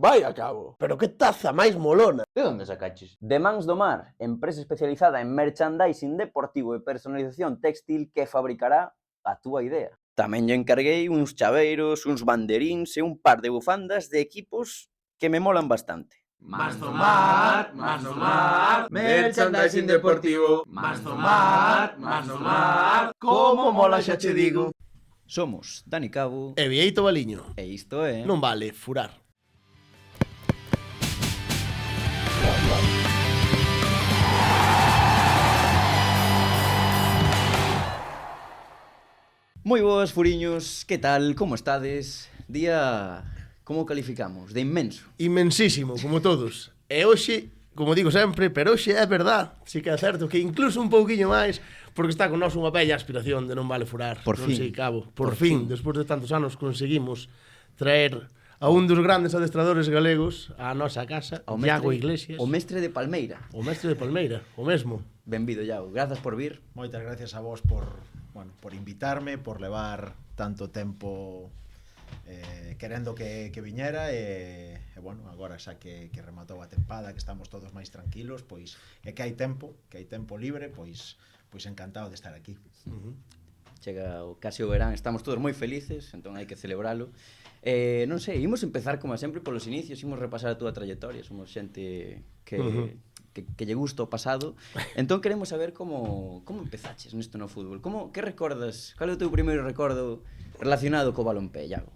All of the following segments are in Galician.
Vai a cabo, pero que taza máis molona. De onde sacaches? De Mans do Mar, empresa especializada en merchandising deportivo e personalización textil que fabricará a túa idea. Tamén lle encarguei uns chaveiros, uns banderíns e un par de bufandas de equipos que me molan bastante. Mans do Mar, merchandising deportivo. Mans do Mar, como mola xa che digo. Somos Dani Cabo E Vieito Baliño. e isto é... Non vale furar. Moi boas, furiños, que tal, como estades? Día... como calificamos? De inmenso. Inmensísimo, como todos. E hoxe, como digo sempre, pero hoxe é verdad. Si que é certo que incluso un pouquiño máis, porque está con nós unha bella aspiración de non vale furar. Por non fin. sei, Cabo. Por fin, despois de tantos anos, conseguimos traer a un dos grandes adestradores galegos á nosa casa, Iago Iglesias. O mestre de Palmeira. O mestre de Palmeira, o mesmo. Benvido, Iago. Grazas por vir. Moitas gracias a vos por invitarme, por levar tanto tempo querendo que viñera e agora xa que rematou a tempada, que estamos todos máis tranquilos, pois é que hai tempo libre, pois encantado de estar aquí. Chega casi o verán, estamos todos moi felices, entón hai que celebralo. Non sei, imos empezar como sempre polos inicios, imos repasar a túa trayectoria, somos xente que lle gusta o pasado. Entón queremos saber como empezaches nisto no fútbol. Que recordas? Cal é o teu primeiro recordo relacionado co balonpé, Iago?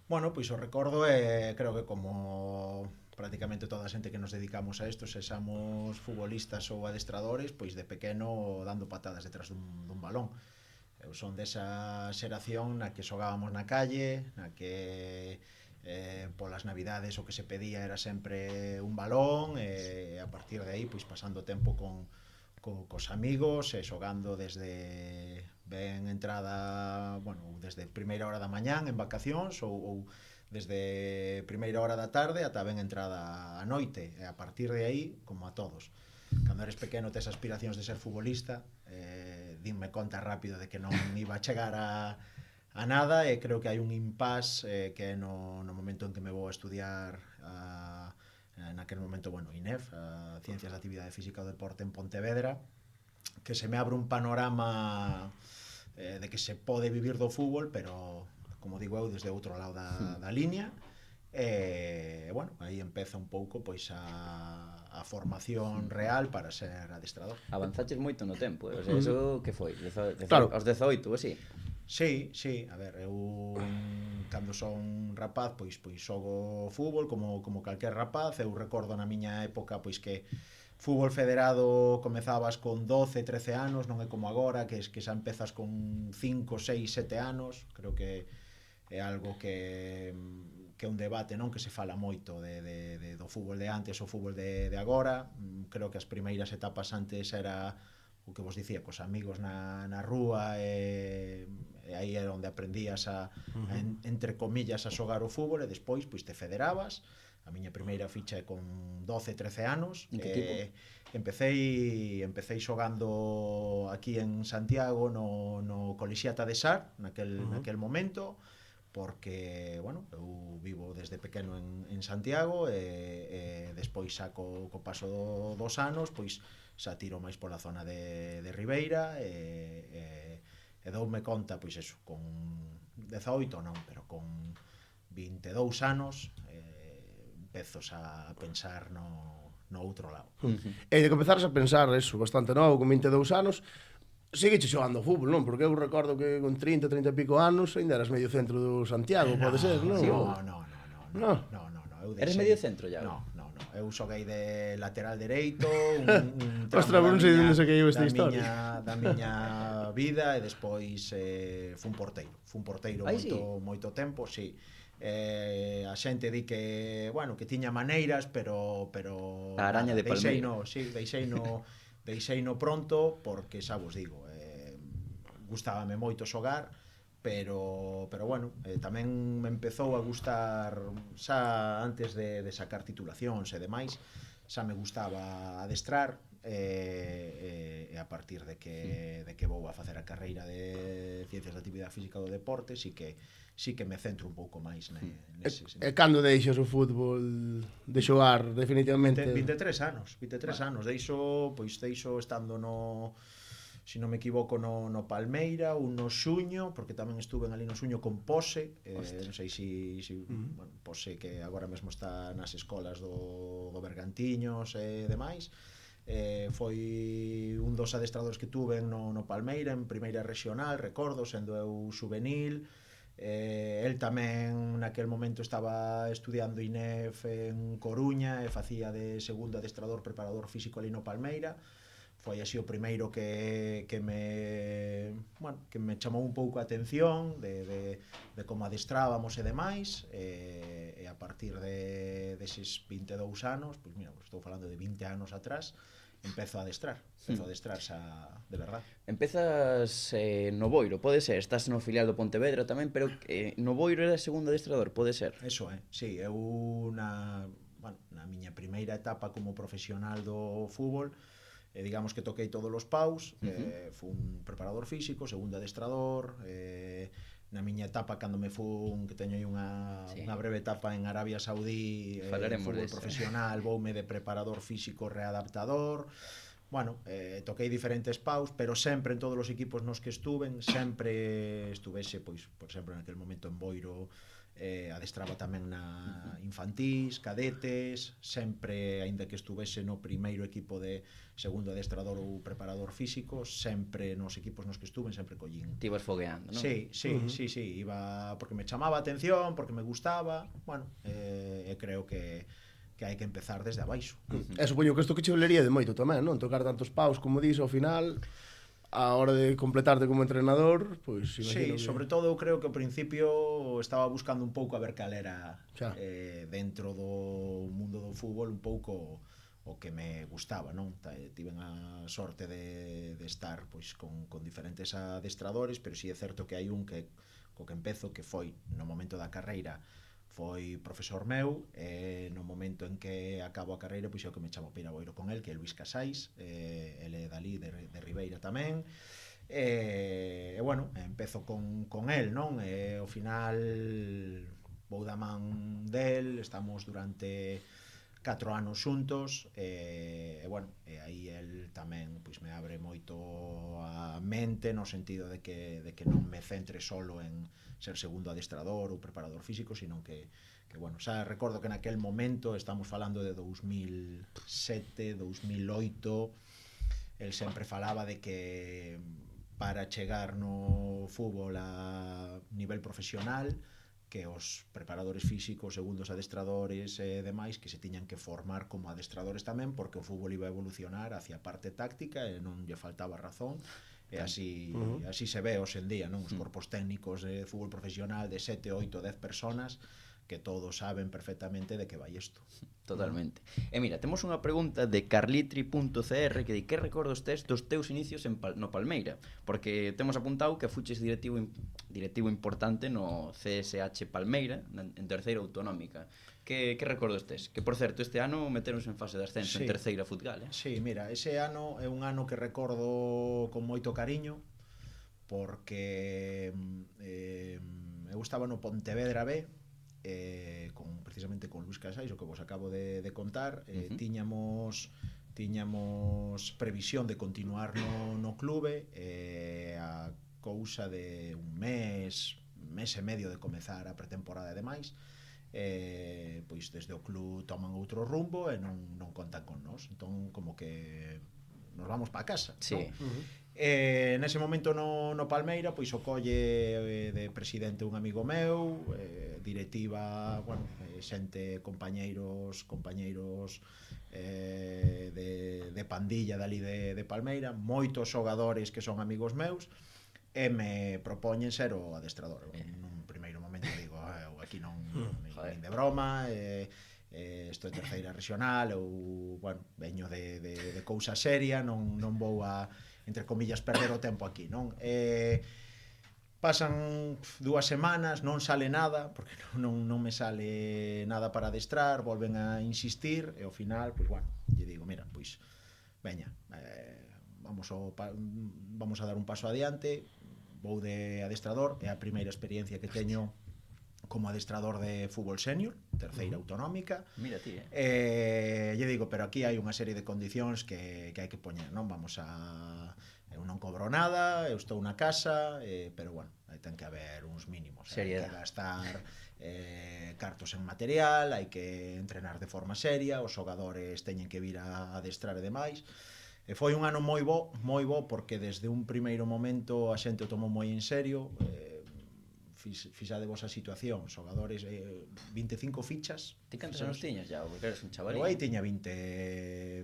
Bueno, pois o recordo é, creo que como prácticamente toda a xente que nos dedicamos a isto, sexamos futbolistas ou adestradores, pois de pequeno dando patadas detrás dun balón. Eu son desa xeración na que xogábamos na calle, na que polas navidades o que se pedía era sempre un balón, e a partir de aí pois pasando tempo cos amigos e xogando desde ben entrada, desde primeira hora da mañán en vacacións ou desde primeira hora da tarde ata ben entrada a noite, e a partir de aí, como a todos, cando eres pequeno tes aspiracións de ser futbolista, dinme conta rápido de que non iba a chegar a nada, e creo que hai un impasse que é no momento en que me vou a estudiar naquele momento, INEF, a Ciencias de Actividade Física e Deporte en Pontevedra, que se me abre un panorama de que se pode vivir do fútbol, pero, como digo eu, desde outro lado da liña. Aí empeza un pouco pois a formación real para ser adestrador. Avanzaches moito no tempo, o sea, eso que foi? Claro. Aos 18, ou así? Sí, a ver, eu cando son rapaz pois xogo fútbol como calquer rapaz. Eu recordo na miña época pois que fútbol federado comezabas con 12, 13 anos, non é como agora que xa empezas con 5, 6, 7 anos. Creo que é algo que é un debate, non, que se fala moito do fútbol de antes ou fútbol de agora. Creo que as primeiras etapas antes era o que vos dicía, cos amigos na rúa, e aí era onde aprendías entre comillas a xogar o fútbol, e despois pois te federabas. A miña primeira ficha é con 12, 13 anos. En que equipo? Empecei xogando aquí en Santiago no Colexiata de Sar, naquel momento, porque, eu vivo desde pequeno en Santiago, e despois xa co paso dos anos, pois xa tiro máis pola zona de Ribeira, e doume conta, pois eso, con 18 non, pero con 22 anos, empezos a pensar no outro lado. E de comezares a pensar eso, bastante novo, con 22 anos, seguiche xogando ao fútbol, non? Porque eu recordo que con 30 e pico anos ainda eras medio centro do Santiago, pode ser, non? Sí, No. Eres medio centro, ya? No. Eu xoguei de lateral dereito, un Ostras, non sei onde se caiu esta historia. Da miña vida, e despois fun porteiro moito tempo, sí. A xente di que tiña maneiras, pero a araña de Palmeira. Deixeino pronto, porque xa vos digo, gustábame moito xogar, pero tamén me empezou a gustar xa antes de sacar titulacións e demais. Xa me gustaba adestrar, e a partir de que vou a facer a carreira de Ciencias da Actividade Física do Deporte, sí que me centro un pouco máis nese sentido. E cando deixas o fútbol de xogar definitivamente? 23 anos, deixo estando se non me equivoco no Palmeira, un no Xuño, porque tamén estuve ali no Xuño con Pose, non sei se bueno, Pose que agora mesmo está nas escolas do Bergantiños e demais. Foi un dos adestradores que tuve no Palmeira en primeira regional, recordo, sendo eu juvenil. El tamén naquel momento estaba estudiando INEF en Coruña e facía de segundo adestrador preparador físico ali no Palmeira. Foi así o primeiro que me chamou un pouco a atención de como adestrábamos e demais, e a partir deses 22 anos, pois mira, estou falando de 20 anos atrás, empezo a adestrar de verdad. Empezas no Boiro, pode ser, estás no filial do Pontevedra tamén, pero no Boiro era segundo adestrador, pode ser? Eso sí, eu na miña primeira etapa como profesional do fútbol, digamos que toquei todos os paus, fun preparador físico, segundo adestrador, na miña etapa cando me fun, que teño aí unha breve etapa en Arabia Saudí, fútbol profesional, voume de preparador físico readaptador. Bueno, toquei diferentes paus, pero sempre en todos os equipos nos que estuven, sempre estuvese, pois, por exemplo, naquele momento en Boiro, adestraba tamén na infantís, cadetes, sempre, aínda que estuvese no primeiro equipo de segundo adestrador ou preparador físico, sempre nos equipos nos que estuven, sempre collín. Ti ibas fogueando, non? Sí, iba porque me chamaba a atención, porque me gustaba, bueno, e creo que hai que empezar desde abaixo. E supoño que isto que che olería de moito tamén, non? Tocar tantos paus, como dis, ao final, a hora de completarte como entrenador, pois imagino. Sí, sobre todo eu creo que ao principio estaba buscando un pouco a ver cal era dentro do mundo do fútbol un pouco o que me gustaba, non? Tiven a sorte de estar pois con diferentes adestradores, pero si é certo que hai un co que empezo, que foi no momento da carreira, foi profesor meu, e no momento en que acabo a carreira, pois é o que me chamo para ir a Boiro con el, que é Luís Casais, ele é dali de Ribeira tamén, e bueno, empezo con el, non? E ao final vou da man del, estamos durante 4 anos xuntos, e bueno, e aí el tamén pois me abre moito a mente no sentido de que non me centre solo en ser segundo adestrador ou preparador físico, sino que bueno, xa recordo que naquel momento, estamos falando de 2007, 2008, el sempre falaba de que para chegar no fútbol a nivel profesional, que os preparadores físicos, segundos adestradores e demais, que se tiñan que formar como adestradores tamén, porque o fútbol iba a evolucionar hacia a parte táctica e non lle faltaba razón, e así se ve hoxe en día, non? Os corpos técnicos de fútbol profesional de 7, 8, 10 personas que todos saben perfectamente de que vai isto. Totalmente. E mira, temos unha pregunta de carlitri.cr que di: que recordos tes dos teus inicios no Palmeira? Porque temos apuntado que fuches directivo importante no CSH Palmeira, en terceira autonómica. Que recordos tes? Que, por certo, este ano meteronse en fase de ascenso en terceira futgal, Sí, mira, ese ano é un ano que recordo con moito cariño, porque eu estaba no Pontevedra B, precisamente con Luís Casais, o que vos acabo de contar. Tiñamos previsión de continuar no clube, a cousa de un mes e medio de comezar a pretemporada e demais, pois desde o club toman outro rumbo e non contan con nós, entón como que nos vamos para casa, sí, non? Nese momento no Palmeira, pois o colle de presidente un amigo meu, directiva, bueno, xente, compañeiros de pandilla dali de Palmeira, moitos xogadores que son amigos meus, e me propoñen ser o adestrador. Nun primeiro momento digo, eu aquí non nin de broma, isto é terceira regional, ou, bueno, veño de cousa seria, non vou a, entre comillas, perder o tempo aquí, non? Pasan 2 semanas, non sale nada, porque non me sale nada para adestrar, volven a insistir, e ao final, pois, bueno, lle digo, mira, pois veña, vamos a dar un paso adiante, vou de adestrador, é a primeira experiencia que teño como adestrador de fútbol senior, terceira autonómica. Mira ti, Lle digo, pero aquí hai unha serie de condicións que hai que poñer, non? Eu non cobro nada, eu estou na casa, pero bueno, aí ten que haber uns mínimos. Hai que gastar cartos en material, hai que entrenar de forma seria, os xogadores teñen que vir a adestrar e demais. E foi un ano moi bo, porque desde un primeiro momento a xente o tomou moi en serio. Fixadevos a situación, xogadores 25 fichas. Ti cantos anos tiñas ya, porque eres un chavalín? Eu aí tiña 20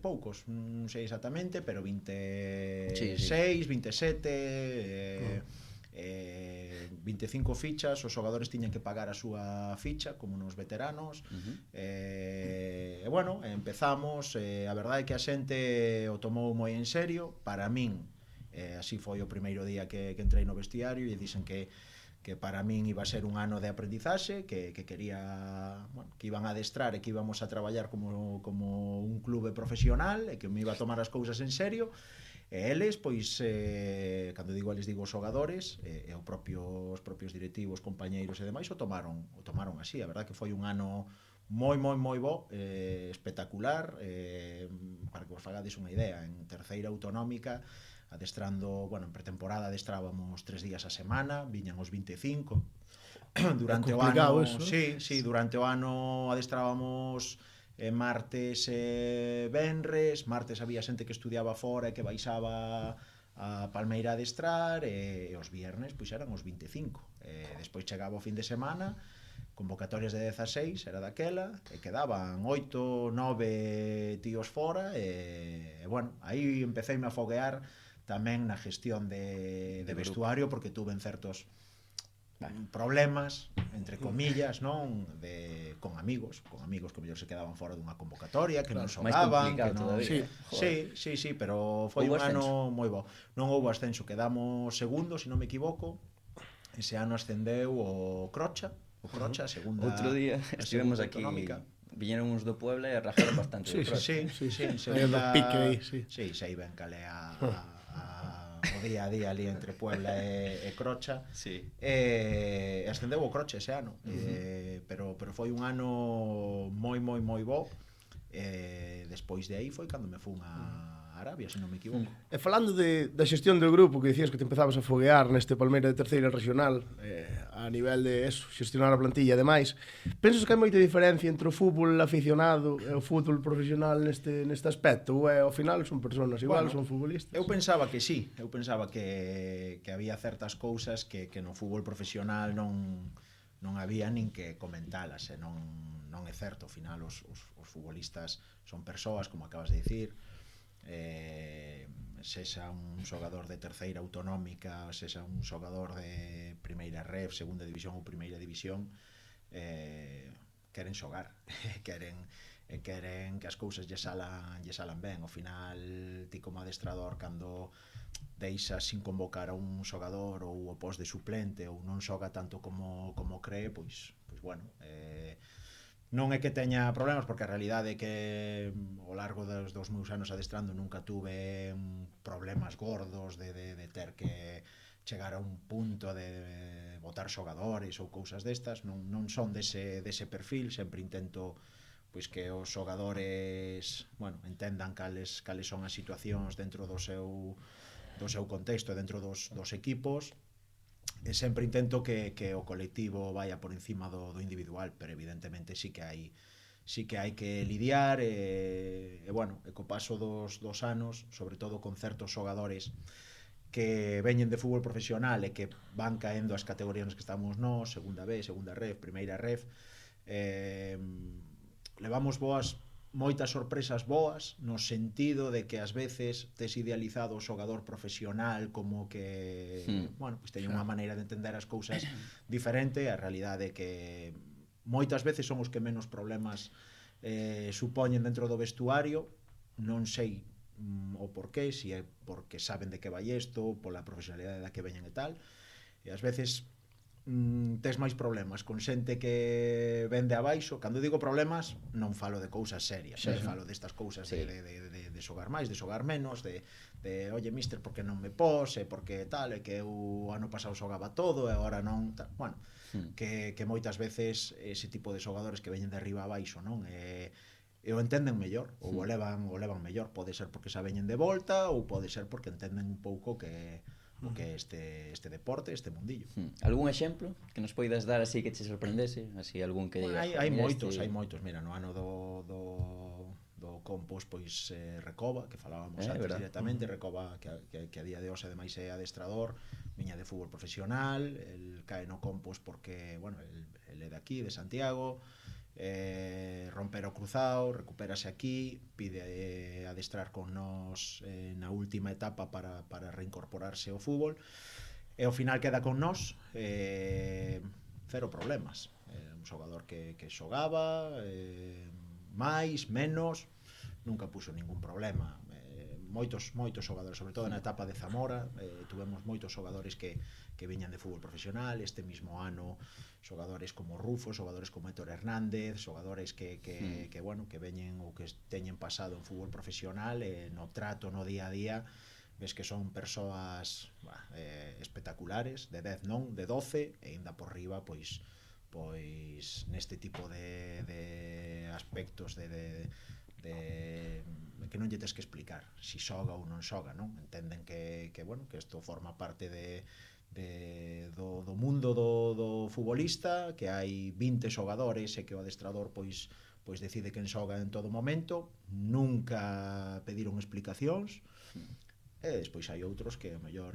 poucos, non sei exactamente, pero 26, 27, 25 fichas, os xogadores tiñan que pagar a súa ficha como nos veteranos. E bueno, empezamos, a verdade é que a xente o tomou moi en serio. Para min, así foi o primeiro día que entrei no vestiario, e dixen que para min iba a ser un ano de aprendizaxe, que quería, bueno, que iban a adestrar e que íbamos a traballar como un clube profesional, e que me iba a tomar as cousas en serio. E eles, pois, cando digo eles, digo os xogadores, e os propios directivos, compañeiros e demais, o tomaron así. A verdade que foi un ano moi bo, espectacular, para que vos fagades unha idea. En terceira autonómica, adestrando, bueno, en pretemporada adestrábamos 3 días a semana, viñan os 25. Durante o ano, eso, sí, durante o ano adestrábamos martes e venres. Martes había xente que estudiaba fora e que baixaba a Palmeira a adestrar, e os viernes pois eran os 25. Despois chegaba o fin de semana, convocatorias de 16, era daquela, e quedaban 8, 9 tíos fora, e bueno, aí empeceime a foguear tamén na gestión de vestuario, porque tuve certos problemas, entre comillas, non, con amigos que mellor se quedaban fora dunha convocatoria, que non xogaban, que non... Sí, pero foi un ano moi bo. Non houbo ascenso, quedamos segundo, se non me equivoco. Ese ano ascendeu o Crocha, a segunda. Outro día estivemos aquí, viñeron uns do Puebla e rajaron bastante do Crocha. Sí, sei ben cale o día a día ali entre Puebla e Crocha. Ascendeu o Crocha ese ano, pero foi un ano moi bo. Despois de aí foi cando me fun a Arabia, se non me equivoco. E falando da xestión do grupo, que dicías que te empezabas a foguear neste Palmeira de terceira regional, a nivel de eso, xestionar a plantilla e demais, pensas que hai moita diferencia entre o fútbol aficionado e o fútbol profesional neste aspecto? Ou ao final son personas igual, son futbolistas? Eu pensaba que sí, que había certas cousas que no fútbol profesional non había nin que comentalas, e non é certo. Ao final os futbolistas son persoas, como acabas de dicir, sexa un xogador de terceira autonómica, sexa un xogador de primeira ref, segunda división ou primeira división, queren xogar, queren que as cousas lle salan ben. Ao final, ti como adestrador, cando deixas sin convocar a un xogador ou o pos de suplente, ou non xoga tanto como cree, pois bueno, non é que teña problemas, porque a realidade é que ao largo dos meus anos adestrando nunca tuve problemas gordos de ter que chegar a un punto de botar xogadores ou cousas destas. Non son dese perfil. Sempre intento pois que os xogadores, bueno, entendan cales son as situacións dentro do seu contexto, dentro dos equipos. E sempre intento que o colectivo vaya por encima do individual, pero evidentemente sí que hai que lidiar, e bueno, e co paso dos anos, sobre todo con certos xogadores que veñen de fútbol profesional e que van caendo as categorías nas que estamos nós, segunda B, segunda ref, primeira ref, levamos moitas sorpresas boas, no sentido de que ás veces tes idealizado o xogador profesional como que, bueno, pois teñen unha maneira de entender as cousas diferente. A realidade é que moitas veces son os que menos problemas supoñen dentro do vestuario. Non sei o porqué, se é porque saben de que vai isto, pola profesionalidade da que veñen e tal, e ás veces tes máis problemas con xente que vende abaixo. Cando digo problemas, non falo de cousas serias, falo destas cousas de xogar máis, de xogar menos, de oye, mister, porque non me pos, porque tal, e que eu ano pasado xogaba todo e agora non, tal. Bueno, que moitas veces ese tipo de xogadores que veñen de arriba a baixo, non? E o entenden mellor, ou o levan mellor, pode ser porque xa veñen de volta ou pode ser porque entenden un pouco que o que este deporte, este mundillo. Algún exemplo que nos poidas dar así que te sorprendese? Así algún que digas... Hai moitos. Mira, no ano do Compos, pois Recoba, que falábamos antes directamente, Recoba que a día de hoxe ademais é adestrador, viña de fútbol profesional, el cae no Compos porque, bueno, el é de aquí, de Santiago, romper o cruzado, recupérase aquí, pide adestrar con nós na última etapa para reincorporarse ao fútbol, e ao final queda con nós, cero problemas. Un xogador que xogaba, máis, menos, nunca puxo ningún problema. Moitos xogadores, sobre todo na etapa de Zamora, tuvemos moitos xogadores que viñan de fútbol profesional, este mismo ano xogadores como Rufo, xogadores como Héctor Hernández, xogadores que bueno, que veñen ou que teñen pasado en fútbol profesional, no trato, no día a día, ves que son persoas espectaculares, de 10 non, de 12, e ainda por riba, pois neste tipo de aspectos de que non lle tes que explicar si xoga ou non xoga, non? Entenden que bueno, que isto forma parte do mundo do futbolista, que hai 20 xogadores e que o adestrador pois decide quen xoga en todo momento, nunca pediron explicacións, e despois hai outros que a mellor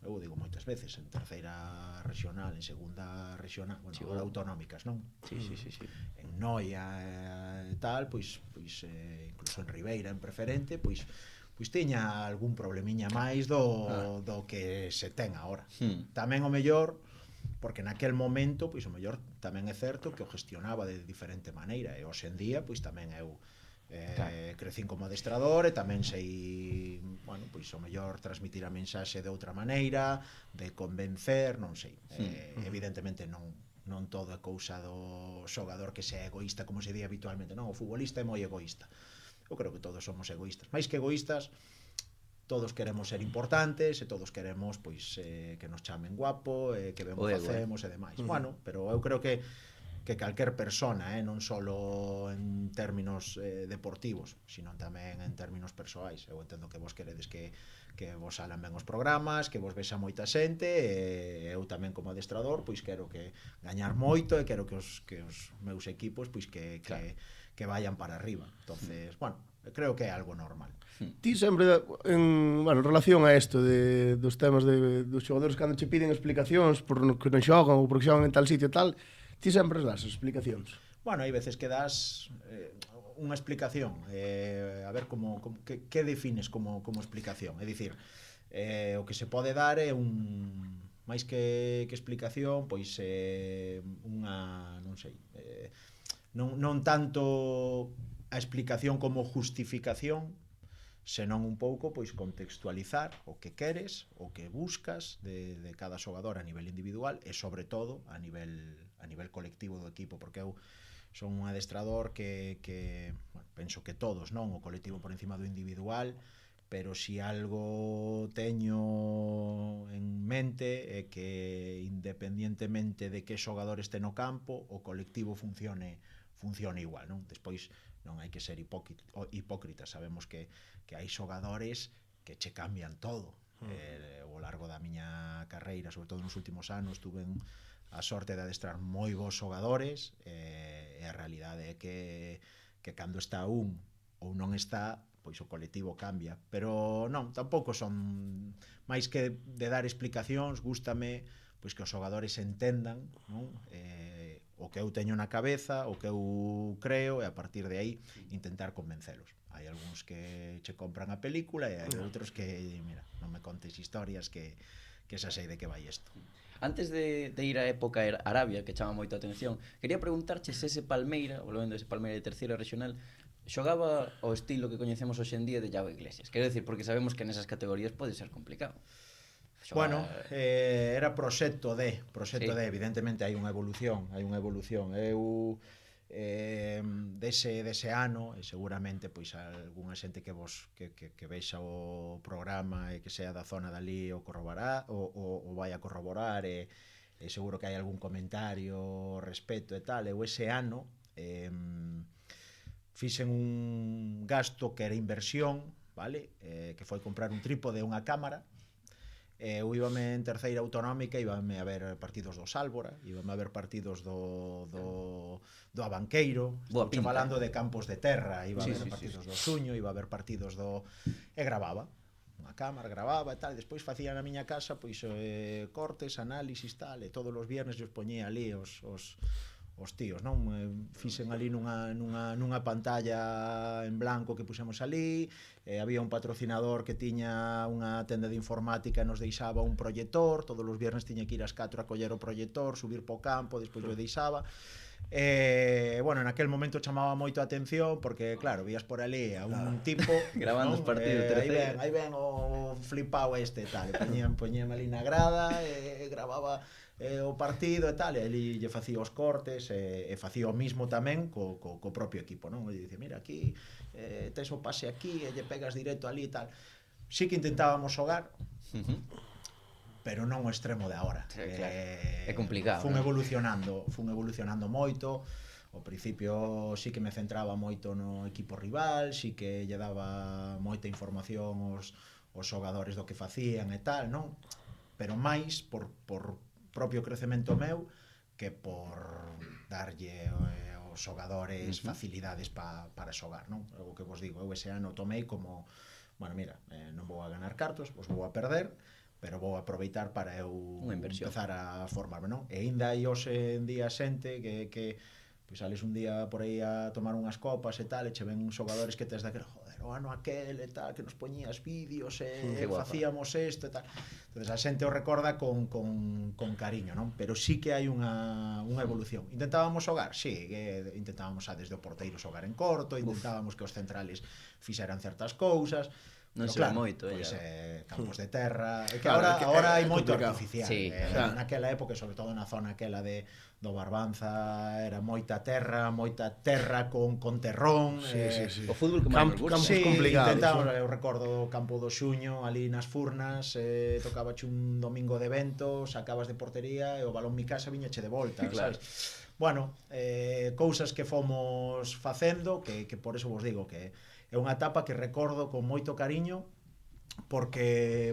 eu digo moitas veces, en terceira regional, en segunda regional, bueno, agora autonómicas, non? Sí. En Noia e tal, pois incluso en Ribeira, en preferente, pois tiña algún problemiña máis do que se ten agora. Tamén o mellor, porque naquel momento, pois o mellor tamén é certo que o gestionaba de diferente maneira, e hoxe en día, pois tamén eu crecín como adestrador e tamén sei, bueno, pois o mellor transmitir a mensaxe de outra maneira, de convencer, non sei. Evidentemente non todo é cousa do xogador que sea egoísta, como se di habitualmente, non, o futbolista é moi egoísta. Eu creo que todos somos egoístas, máis que egoístas, todos queremos ser importantes e todos queremos pois que nos chamen guapo, que vemos facemos e demais. Bueno, pero eu creo que calquer persona, non solo en términos deportivos, sino tamén en términos persoais. Eu entendo que vos queredes que vos salan ben os programas, que vos vexa moita xente, e eu tamén como adestrador pois quero que gañar moito e quero que os meus equipos pois que vayan para arriba. Entonces, bueno, creo que é algo normal. Ti sempre, en relación a isto dos temas dos xogadores cando che piden explicacións por que non xogan ou porque xogan en tal sitio e tal, ti sempre das as explicacións? Bueno, hai veces que das unha explicación, a ver que defines como explicación. É dicir, o que se pode dar é máis que explicación, pois unha, non sei, non tanto a explicación como justificación, senón un pouco pois contextualizar o que queres, o que buscas de cada xogador a nivel individual e sobre todo a nivel colectivo do equipo, porque eu son un adestrador que bueno, penso que todos, non, o colectivo por encima do individual, pero si algo teño en mente é que independientemente de que xogador este no campo, o colectivo funcione igual, non? Despois non hai que ser hipócritas, sabemos que hai xogadores que che cambian todo. Ao largo da miña carreira, sobre todo nos últimos anos, tuve a sorte de adestrar moi bons xogadores, e a realidade é que cando está un ou non está, pois o colectivo cambia, pero non, tampouco son máis que de dar explicacións, gústame pois que os xogadores entendan, non? O que eu teño na cabeza, o que eu creo, e a partir de aí intentar convencelos. Hai algúns que che compran a película e hai outros que, mira, non me contes historias que xa sei de que vai isto. Antes de ir á época Arabia, que chama moito a atención, quería preguntarche se ese Palmeira, volvendo a ese Palmeira de terceira regional, xogaba o estilo que coñecemos hoxe en día de Iago Iglesias. Quero decir, porque sabemos que nesas categorías pode ser complicado. Bueno, era proxecto de, evidentemente hai unha evolución. Eu dese ano, e seguramente pois algunha xente que vexa o programa e que sea da zona dali o corroborará, o vai a corroborar, e seguro que hai algún comentario ao respecto e tal. Eu ese ano fixen un gasto que era inversión, vale? Que foi comprar un trípode e unha cámara. Eu íbame en terceira autonómica, íbame a ver partidos do Sálvora, íbame a ver partidos do Abanqueiro, estou falando de Campos de Terra, iba a ver partidos do Suño, iba a ver partidos do... e gravaba unha cámara, gravaba e tal, e despois facía na miña casa pois cortes, análisis, tal, e todos os viernes eu poñía ali os tíos, non? Fixen ali nunha pantalla en blanco que puxemos ali, había un patrocinador que tiña unha tenda de informática e nos deixaba un proyector, todos os viernes tiña que ir ás 4 a coller o proyector, subir po campo, despois o deixaba. Bueno, en aquel momento chamaba moito a atención porque, claro, vías por ali a un tipo grabando os partidos aí ven o flipao este e tal, poñíame ali na grada e grababa o partido e tal, e ali lle facía os cortes e facía o mismo tamén co propio equipo, non? E dice, mira, aquí tes o pase aquí e lle pegas directo ali e tal. Sí que intentábamos xogar, pero non o extremo de agora. É complicado. Fun evolucionando moito. Ao principio sí que me centraba moito no equipo rival, sí que lle daba moita información aos xogadores do que facían e tal, non? Pero máis por propio crecemento meu que por darlle aos xogadores facilidades para xogar, non? O que vos digo, eu ese ano tomei como, bueno, mira, non vou a ganar cartos, vos vou a perder, pero vou aproveitar para eu empezar a formarme, non? E ainda hai hoxe en día xente que pois sales un día por aí a tomar unhas copas e tal, e che ven xogadores que tes daquele, joder, o ano aquel e tal, que nos poñías vídeos e facíamos isto e tal. Entonces a xente o recorda con cariño, non? Pero sí que hai unha evolución. Intentábamos xogar? Sí, intentábamos desde o porteiro xogar en corto, intentábamos que os centrales fixeran certas cousas. Non se claro, ve moito, pois, campos de terra, é que agora hai moito artificial. Sí, naquela época, sobre todo na zona aquela do Barbanza, era moita terra con terrón. O fútbol que máis nos gusta. Campos complicados. Eu recordo o campo do Xuño, ali nas Furnas, tocabache un domingo de vento, sacabas de portería e o balón mi casa viñache de volta, claro. Sabes? Bueno, cousas que fomos facendo, que por eso vos digo que é unha etapa que recordo con moito cariño porque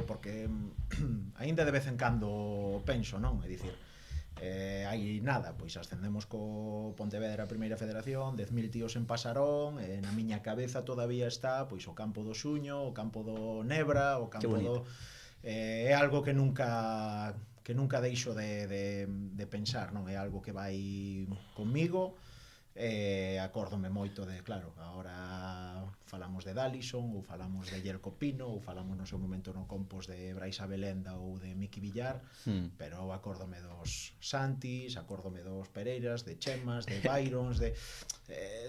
aínda de vez en cando penso, non? É dicir, hai nada, pois ascendemos co Pontevedra a Primeira Federación, 10.000 tíos en Pasarón, na miña cabeza todavía está pois o campo do Xuño, o campo do Nebra, o campo do... é algo que nunca deixo de pensar, non? É algo que vai comigo. Acórdome moito de, claro, agora falamos de Dallison, ou falamos de Yerko Pino, ou falamos no seu momento no Compos de Braisa Belenda ou de Miki Villar, pero acórdome dos Santis, acórdome dos Pereiras, de Chemas, de Byrons, de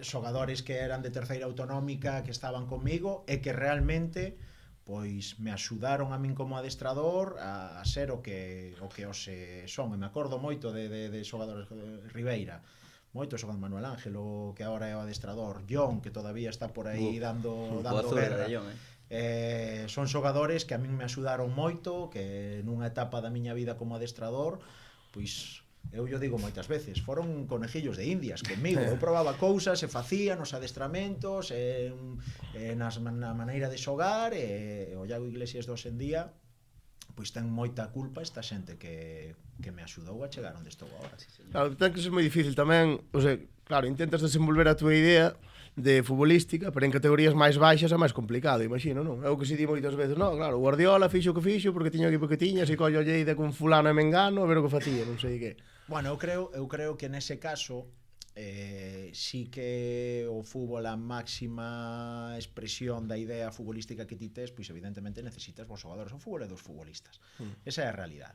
xogadores que eran de terceira autonómica que estaban comigo e que realmente pois me axudaron a min como adestrador a ser o que hoxe son. E me acordo moito de xogadores de Ribeira, moito xogan Manuel Ángelo, que agora é o adestrador, John, que todavía está por aí dando guerra. Son xogadores que a min me axudaron moito, que nunha etapa da miña vida como adestrador, pois eu digo moitas veces, foron conejillos de indias comigo. Eu probaba cousas e facía nos adestramentos, na maneira de xogar, e o Iago Iglesias de hoxe en día pois ten moita culpa esta xente que me axudou a chegar onde estou agora. Claro, ten que ser moi difícil tamén, o sea, claro, intentas desenvolver a túa idea de futbolística, pero en categorías máis baixas é máis complicado, imagino, non? É o que se di moitas veces, non, claro, o Guardiola fixo o que fixo porque tiña o equipo que tiña, se collo a Lleida con fulano e mengano, a ver o que facía, non sei que. Bueno, eu creo que nese caso sí que o fútbol a máxima expresión da idea futbolística que ti tes, pois evidentemente necesitas vos xogadores. O fútbol é dos futbolistas. Esa é a realidade,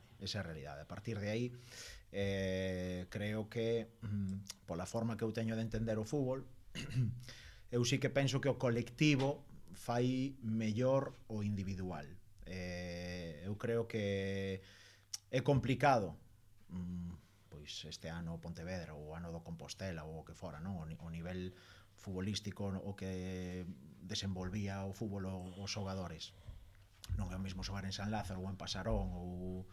A partir de aí creo que pola forma que eu teño de entender o fútbol, eu sí que penso que o colectivo fai mellor o individual. Eu creo que é complicado pois este ano o Pontevedra ou o ano do Compostela ou o que fora, non? O nivel futbolístico o que desenvolvía o fútbol os xogadores. Non é o mesmo xogar en San Lázaro ou en Pasarón ou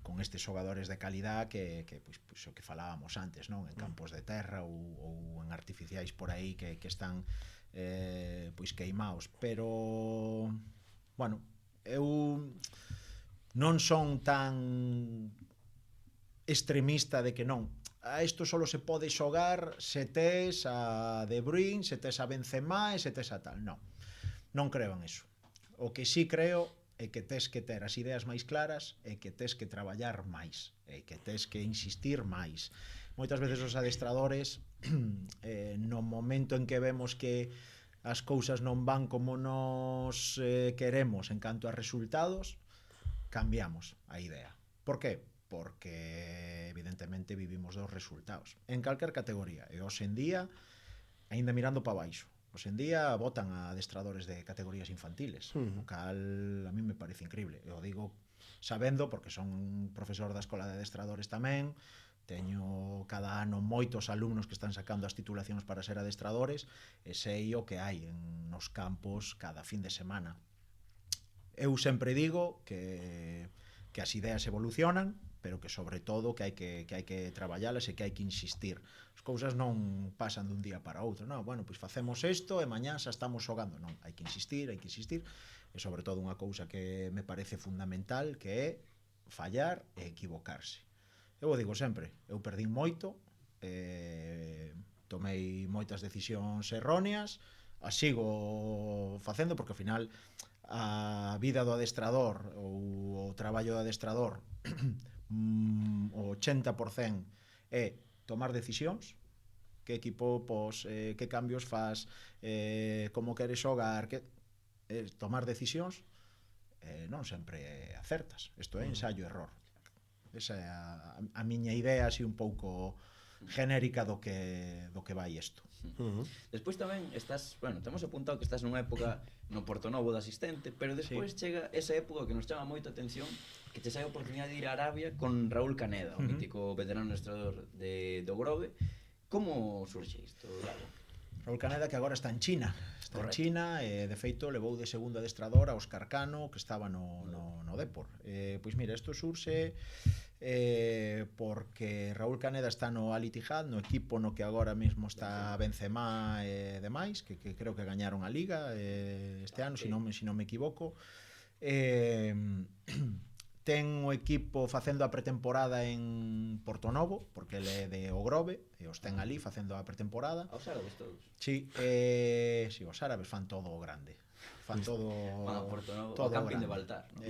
con estes xogadores de calidad que pois o que falábamos antes, non? En campos de terra ou en artificiais por aí que están pois queimaos, pero bueno, eu non son tan extremista de que non, a isto solo se pode xogar se tes a De Bruyne, se tes a Benzema e se tes a tal. Non creo en eso. O que sí creo é que tes que ter as ideas máis claras e que tes que traballar máis e que tes que insistir máis. Moitas veces os adestradores no momento en que vemos que as cousas non van como nos queremos en canto a resultados, cambiamos a idea. Por qué? Porque evidentemente vivimos dos resultados en calquer categoría e hoxe en día aínda mirando para baixo, hoxe en día votan a adestradores de categorías infantiles, o cal a mí me parece increíble. Eu digo sabendo porque son profesor da escola de adestradores tamén, teño cada ano moitos alumnos que están sacando as titulacións para ser adestradores e sei o que hai nos campos cada fin de semana. Eu sempre digo que as ideas evolucionan, pero que sobre todo que hai que traballalas e que hai que insistir. As cousas non pasan dun día para outro, non, bueno, pois facemos isto e mañá xa estamos xogando, non, hai que insistir, e sobre todo unha cousa que me parece fundamental, que é fallar e equivocarse. Eu o digo sempre, eu perdín moito, tomei moitas decisións erróneas, as sigo facendo porque ao final a vida do adestrador ou o traballo do adestrador o 80% é tomar decisións, que equipo pos, que cambios faz, como queres xogar, tomar decisións, non sempre acertas. Isto é ensayo e error. Esa é a miña idea así un pouco genérica do que vai isto. Despois tamén estás, bueno, temos apuntado que estás nunha época no Portonovo de asistente, pero despois chega esa época que nos chama moito a atención, que te sai a oportunidade de ir a Arabia con Raúl Caneda, o mítico veterano adestrador do Grove. Como surxe isto, Lago? Raúl Caneda, que agora está en China. Correcto. En China, de feito, levou de segundo adestrador a Óscar Cano, que estaba no Depor. Pois mira, isto surxe porque Raúl Caneda está no Al Ittihad, no equipo no que agora mesmo está Benzema e demais, que creo que gañaron a Liga este ano, se non me equivoco. Ten o equipo facendo a pretemporada en Portonovo, porque ele é de O Grove, e os ten ali facendo a pretemporada. Aos árabes todos. Sí, os árabes fan todo o grande. Fan todo Van a Portonovo, todo o camping grande. de Baltar, ¿no?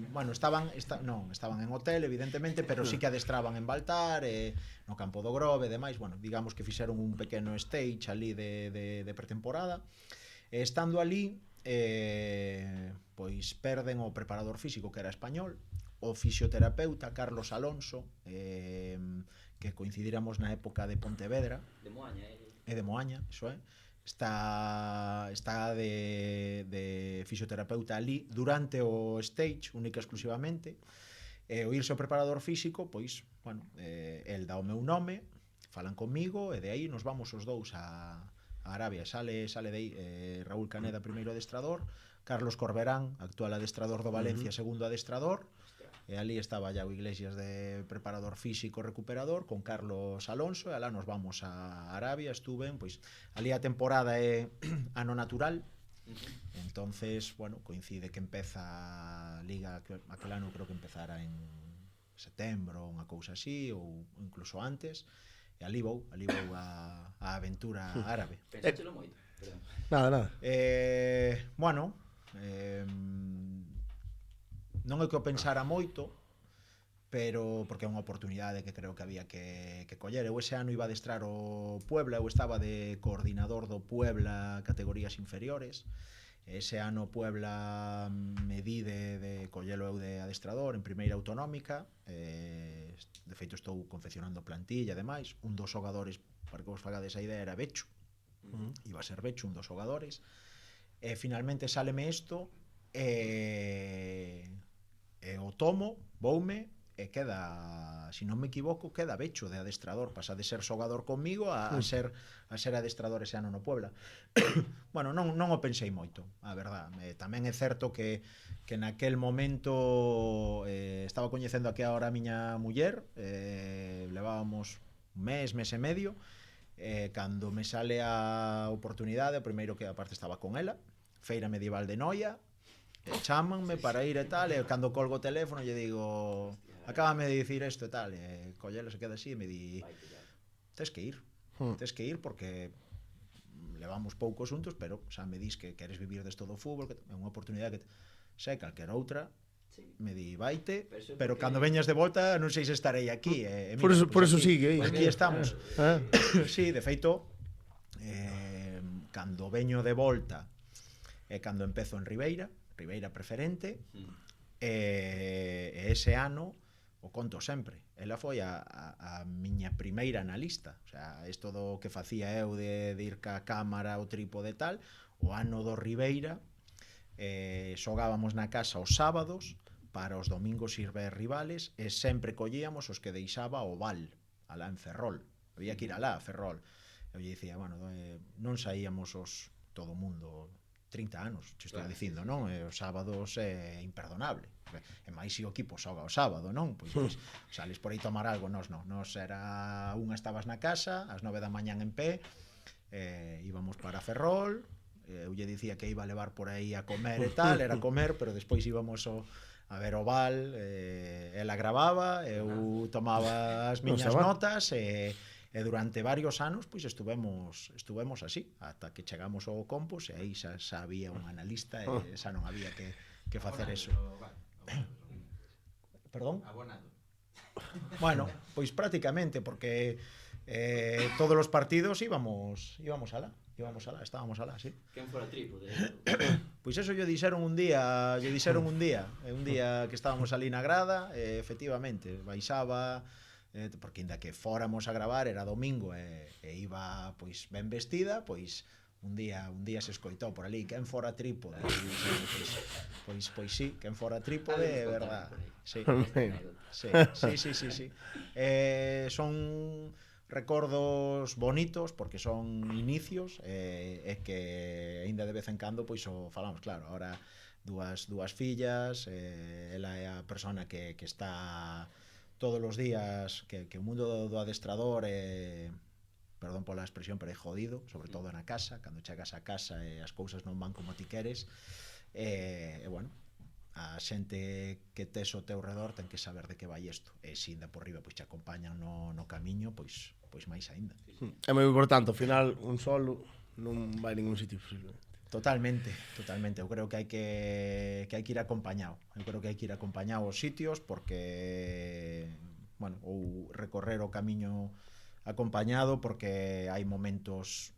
Bueno, estaban en hotel, evidentemente, pero sí que adestraban en Baltar, no campo do Grove e demais. Bueno, digamos que fixeron un pequeno stage ali de pretemporada. Estando ali, pois perden o preparador físico que era español, o fisioterapeuta Carlos Alonso, que coincidiramos na época de Pontevedra, De Moaña, de Moaña, iso é, está de fisioterapeuta ali durante o stage, única exclusivamente, e o irse ao preparador físico, pois, bueno, el dá o meu nome, falan comigo, e de aí nos vamos os dous a Arabia. Sale de aí Raúl Caneda, primeiro adestrador, Carlos Corberán, actual adestrador do Valencia, segundo adestrador, e ali estaba ya o Iglesias de preparador físico recuperador con Carlos Alonso, e alá nos vamos a Arabia. Estuven, pois, ali a temporada é ano natural, entonces, bueno, coincide que empeza a Liga, aquel ano creo que empezara en setembro, unha cousa así, ou incluso antes, e ali vou a aventura árabe. Pensáchelo moito? Perdón. Nada. Bueno, non é que o pensara moito, pero porque é unha oportunidade que creo que había que coller. Eu ese ano iba a adestrar o Puebla, eu estaba de coordinador do Puebla categorías inferiores. Ese ano Puebla me di de collelo eu de adestrador en primeira autonómica, de feito estou confeccionando plantilla e demais. Un dos xogadores, para que vos fagades a idea, era Bechu, iba a ser Bechu, un dos xogadores, e finalmente sáleme isto, e o tomo, voume, e queda, se non me equivoco, queda Becho de adestrador, pasa de ser xogador conmigo a ser adestrador ese ano no Puebla. Bueno, non o pensei moito, a verdad. Tamén é certo que naquel momento estaba coñecendo aquí agora a miña muller, levábamos un mes e medio, cando me sale a oportunidade, o primeiro que aparte estaba con ela, Feira Medieval de Noia, chámanme para ir e tal, e cando colgo o teléfono lle digo, acábame de dicir isto e tal, e collelo se queda así e me di, tes que ir porque levamos pouco xuntos, pero xa me dis que queres vivir desto do fútbol, que é unha oportunidade que sei calquera outra, me di, vaite, pero cando veñas de volta non sei se estarei aquí. Mira, por eso sigue aí. Aquí estamos. Sí, de feito, cando veño de volta e cando empezo en Ribeira preferente, e ese ano o conto sempre. Ela foi a miña primeira analista. O sea, isto do que facía eu de ir ca cámara, o trípode e tal, o ano do Ribeira, xogábamos na casa os sábados, para os domingos ir ver rivales, e sempre collíamos os que deixaba o Val, alá en Ferrol. Había que ir alá a Ferrol. Eu lle dicía, bueno, non saíamos todo o mundo 30 anos, te estou dicindo, non? Os sábados é imperdonable. E máis se o equipo xoga o sábado, non? Pois sales por aí tomar algo, nos era unha estabas na casa, ás 9 da mañán en pé, íbamos para Ferrol, eu lle dicía que iba a levar por aí a comer e tal, era comer, pero despois íbamos a ver o Val, ela gravaba, eu tomaba as miñas notas e durante varios anos pois estuvemos así, ata que chegamos ao Compos e aí xa había un analista e xa non había que facer eso. Perdón? Abonado. Bueno, pois prácticamente, porque todos os partidos íbamos alá, estábamos alá, sí. Quen fora trípode? Pois eso lle dixeron un día, un día que estábamos ali na grada, efectivamente, baixaba, porque inda que fóramos a gravar era domingo e iba pois ben vestida, pois un día se escoitou por ali, quen fora trípode, pois sí, quen fora trípode, é verdad. Sí. Son recordos bonitos porque son inicios e que aínda de vez en cando pois o falamos, claro, ahora dúas fillas, ela é a persona que está todos os días, que o mundo do adestrador perdón pola expresión, pero é jodido, sobre todo na casa, cando chegas a casa e as cousas non van como ti queres, e bueno, a xente que tes ao teu redor ten que saber de que vai isto, e se ainda por riba pois te acompañan no camiño, pois máis aínda. É moi importante, ao final un solo non vai a ningún sitio posiblemente. Totalmente. Eu creo que hai que ir acompañado. Eu creo que hai que ir acompañado aos sitios porque, bueno, ou recorrer o camiño acompañado porque hai momentos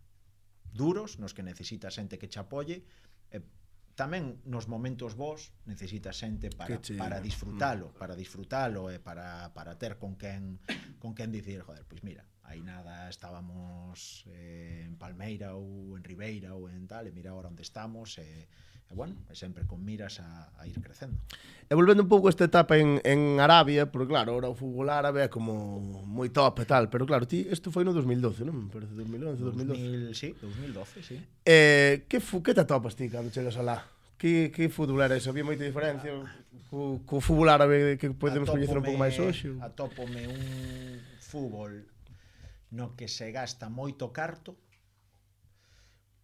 duros nos que necesitas xente que che apoie, e tamén nos momentos vos necesitas xente para disfrutalo, e para ter con quen dicir, joder, pois mira, aí nada, estábamos en Palmeira ou en Ribeira ou en tal, e mira agora onde estamos, e bueno, e sempre con miras a ir crecendo. E volvendo un pouco a esta etapa en Arabia, porque claro, ahora o fútbol árabe é como moi top e tal, pero claro, ti, isto foi no 2012, non? Parece 2011, 2012. Sí, 2012, sí. Que te atopas ti cando chegas alá? Que fútbol era ese? Había moita diferencia co fútbol árabe que podemos coñecer un pouco máis hoxe? Atópome un fútbol no que se gasta moito carto,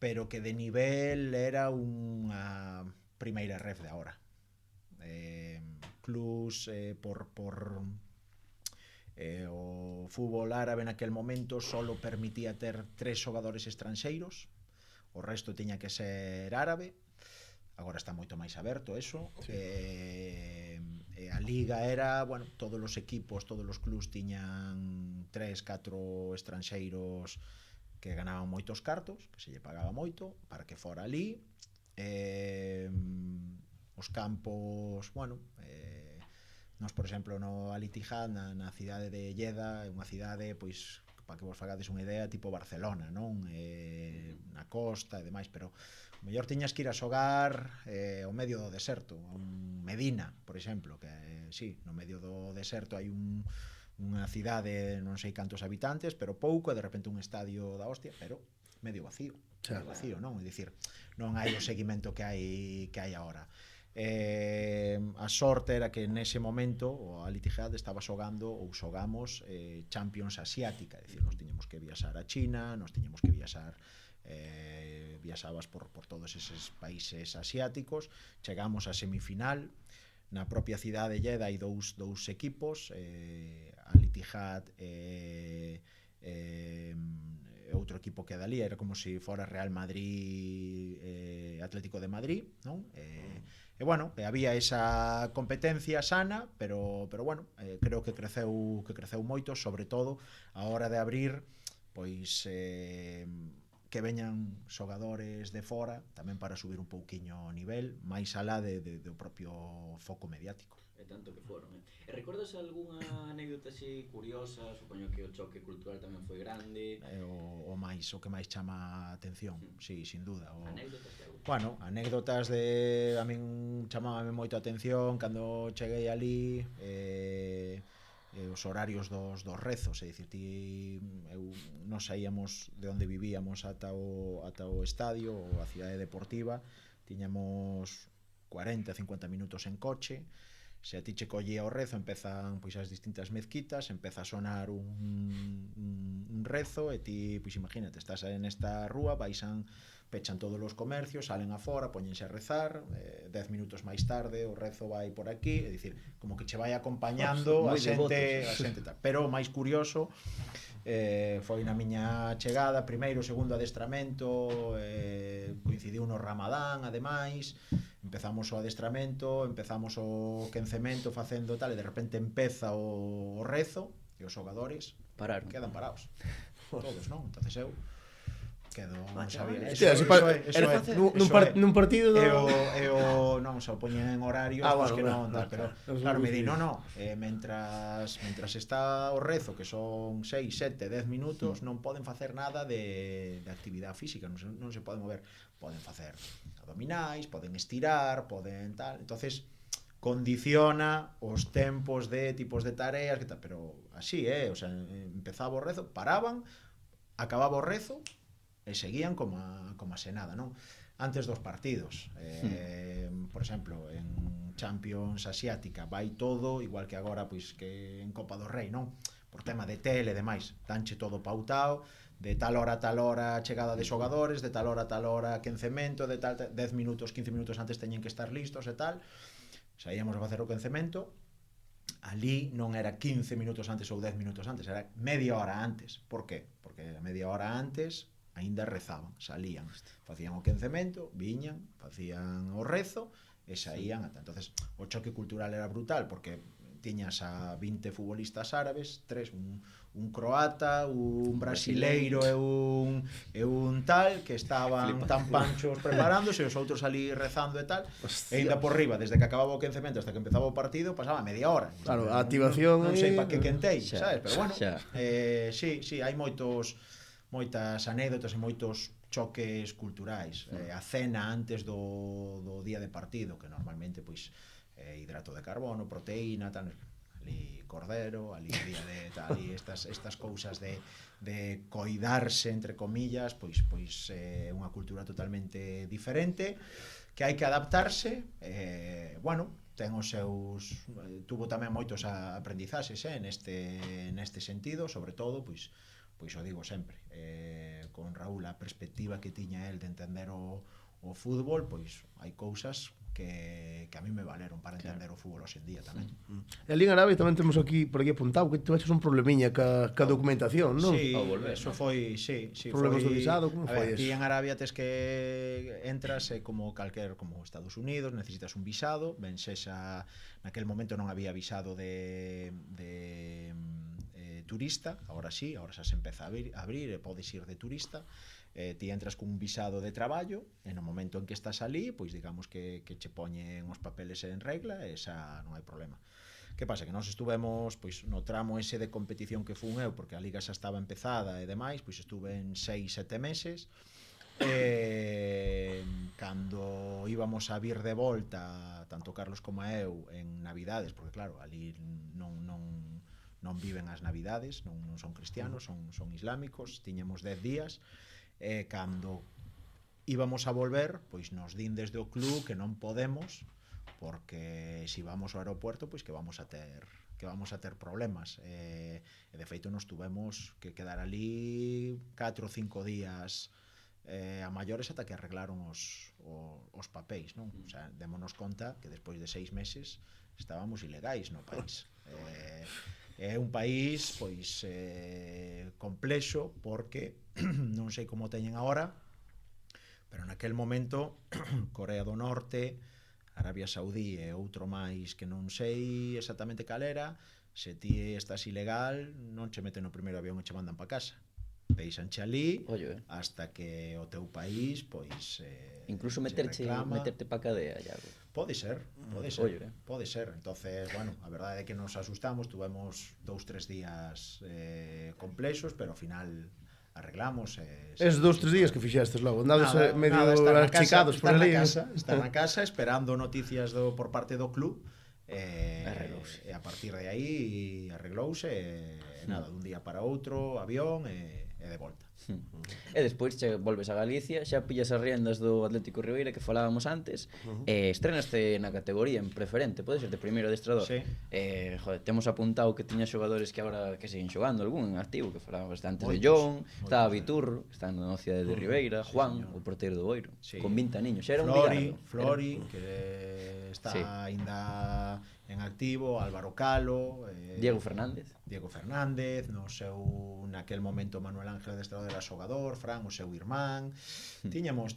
pero que de nivel era unha primeira ref de agora. Clubs o fútbol árabe naquel momento solo permitía ter 3 xogadores estranxeiros, o resto tiña que ser árabe. Agora está moito máis aberto eso, sí. A liga era, bueno, todos os equipos, todos os clubs tiñan 3-4 estranxeiros que ganaban moitos cartos, que se lle pagaba moito para que fora ali. Os campos, bueno, nós, por exemplo, no Al Ittihad, na cidade de Jeddah, é unha cidade pois para que vos fagades unha idea, tipo Barcelona, non? Na costa e demais, pero o mellor tiñas que ir a xogar ao medio do deserto, a un Medina, por exemplo, que sí, no medio do deserto hai unha cidade, non sei cantos habitantes, pero pouco, e de repente un estadio da hostia, pero medio vacío, non? É dicir, non hai o seguimento que hai agora. A sorte era que nese momento o Al Ittihad estaba xogando ou xogamos Champions Asiática, é dicir, nos tiñamos que viaxar a China, nos tiñamos que viaxar viaxabas por todos eses países asiáticos, chegamos a semifinal. Na propia cidade de Jeddah hai dous equipos, Al Ittihad outro equipo que dali, era como se fora Real Madrid Atlético de Madrid, non? E bueno, había esa competencia sana, pero bueno, creo que creceu moito, sobre todo a hora de abrir, pois que veñan xogadores de fora tamén para subir un pouquiño o nivel, máis alá do propio foco mediático. E tanto que foron, E recordas algunha anécdota así curiosa? Supoño que o choque cultural tamén foi grande. O que máis chama a atención, sí, sin duda. Anécdotas de algo? Bueno, anécdotas de... A min chamábame moito a atención cando cheguei ali, os horarios dos rezos, é dicir, nos saíamos de onde vivíamos ata o estadio ou a cidade deportiva, tiñamos 40-50 minutos en coche. Se a ti che collía o rezo, empezan pois as distintas mezquitas, empeza a sonar un rezo, e ti, pois imagínate, estás nesta rúa, pechan todos os comercios, salen afora, poñense a rezar, 10 minutos máis tarde o rezo vai por aquí, é dicir, como que che vai acompañando a xente tal. Pero o máis curioso foi na miña chegada, primeiro, segundo adestramento, coincidiu no Ramadán, ademais, empezamos o adestramento, empezamos o quencemento facendo tal, e de repente empeza o rezo, e os xogadores quedan parados, todos, non? Entonces eu quedo, non sabía. Nun partido non, se o poñen en horarios, que non, pero claro, me di, mentras está o rezo, que son 6, 7, 10 minutos, non poden facer nada de actividade física, non se poden mover, poden facer abdominais, poden estirar, poden tal, entonces condiciona os tempos de tipos de tareas, que tal, pero así, o sea, empezaba o rezo, paraban, acababa o rezo, e seguían como se nada, non? Antes dos partidos, por exemplo, en Champions Asiática vai todo, igual que agora, pois que en Copa do Rei, non? Por tema de tele e demais, danche todo pautado, de tal hora a tal hora chegada de xogadores, de tal hora a tal hora quencemento, de tal 10 minutos, 15 minutos antes teñen que estar listos e tal. Saíamos a facer o quencemento, ali non era 15 minutos antes ou 10 minutos antes, era media hora antes. Por qué? Porque a media hora antes aínda rezaban, salían, facían o quencemento, viñan, facían o rezo e saían ata. Entonces, o choque cultural era brutal, porque tiñas a 20 futbolistas árabes, un croata, un brasileiro e un tal, que estaban tan panchos preparándose, os outros ali rezando e tal, e ainda por riba, desde que acababa o quencemento hasta que empezaba o partido, pasaba media hora. Claro, a activación... Non sei para que quentei, sabes? Pero bueno, sí, hai moitas anécdotas e moitos choques culturais. A cena antes do día de partido, que normalmente pois hidrato de carbono, proteína, tal, ali cordero, ali día de tal, ali estas cousas de coidarse, entre comillas, pois unha cultura totalmente diferente que hai que adaptarse. Bueno, ten os seus, tuvo tamén moitos aprendizaxes neste sentido, sobre todo pois o digo sempre, con Raúl, a perspectiva que tiña el de entender o fútbol, pois hai cousas que a mí me valeron para entender o fútbol hoxe en día tamén. E ali en Arabia tamén temos por aquí apuntado que tu eches un problemiña ca documentación, non? Sí, eso foi, sí. Problemas do visado, como foi eso? Aquí en Arabia tes que entras como Estados Unidos, necesitas un visado, ben sexa, naquel momento non había visado de turista, agora sí, agora xa se empeza a abrir e podes ir de turista. Ti entras cun visado de traballo e no momento en que estás ali, pois digamos que che poñen os papeles en regla e xa non hai problema. Que pasa? Que nós estuvemos pois, no tramo ese de competición que fun eu, porque a liga xa estaba empezada e demais, pois estuve en 6-7 meses. Cando íbamos a vir de volta, tanto Carlos como eu, en Navidades, porque claro, ali non viven as Navidades, non son cristianos, son islámicos, tiñemos 10 días, cando íbamos a volver, pois nos din desde o club que non podemos, porque se vamos ao aeropuerto, pois que vamos a ter problemas. E de feito nos tuvemos que quedar ali 4 ou 5 días a maiores ata que arreglaron os papéis, non? O sea, démonos conta que despois de 6 meses estábamos ilegais no país. É un país pois complexo, porque non sei como teñen agora, pero naquel momento Corea do Norte, Arabia Saudí e outro máis que non sei exactamente cal era, se ti estás ilegal non che meten no primeiro avión e che mandan pa casa, deixanche ali hasta que o teu país pois incluso meterte pa cadea, Iago. Pode ser. Entonces, bueno, a verdade é que nos asustamos, tuvemos 2-3 días complexos, pero ao final arreglamos. Es 2-3 días que fixestes logo, andades medio achicados por ali. Estar na casa esperando noticias por parte do club, e a partir de aí arreglouse, e nada, dun día para outro, avión e de volta. E despois che volves a Galicia, xa pillas as riendas do Atlético Ribeira que falábamos antes, e estrenaste na categoría en preferente, pode ser de primeiro adestrador. Sí. Joder, temos apuntado que tiña xogadores que agora que seguen xogando, algún en activo, que falábamos antes de John, estaba Viturro, que está na cidade de Ribeira, Juan, o porteiro do Boiro, con 20 aniños, xa era un bigardo. Flori, que está aínda en activo, Álvaro Calo, Diego Fernández, no seu naquel momento Manuel Ángel adestrador era xogador, Fran o seu irmán. Tiñamos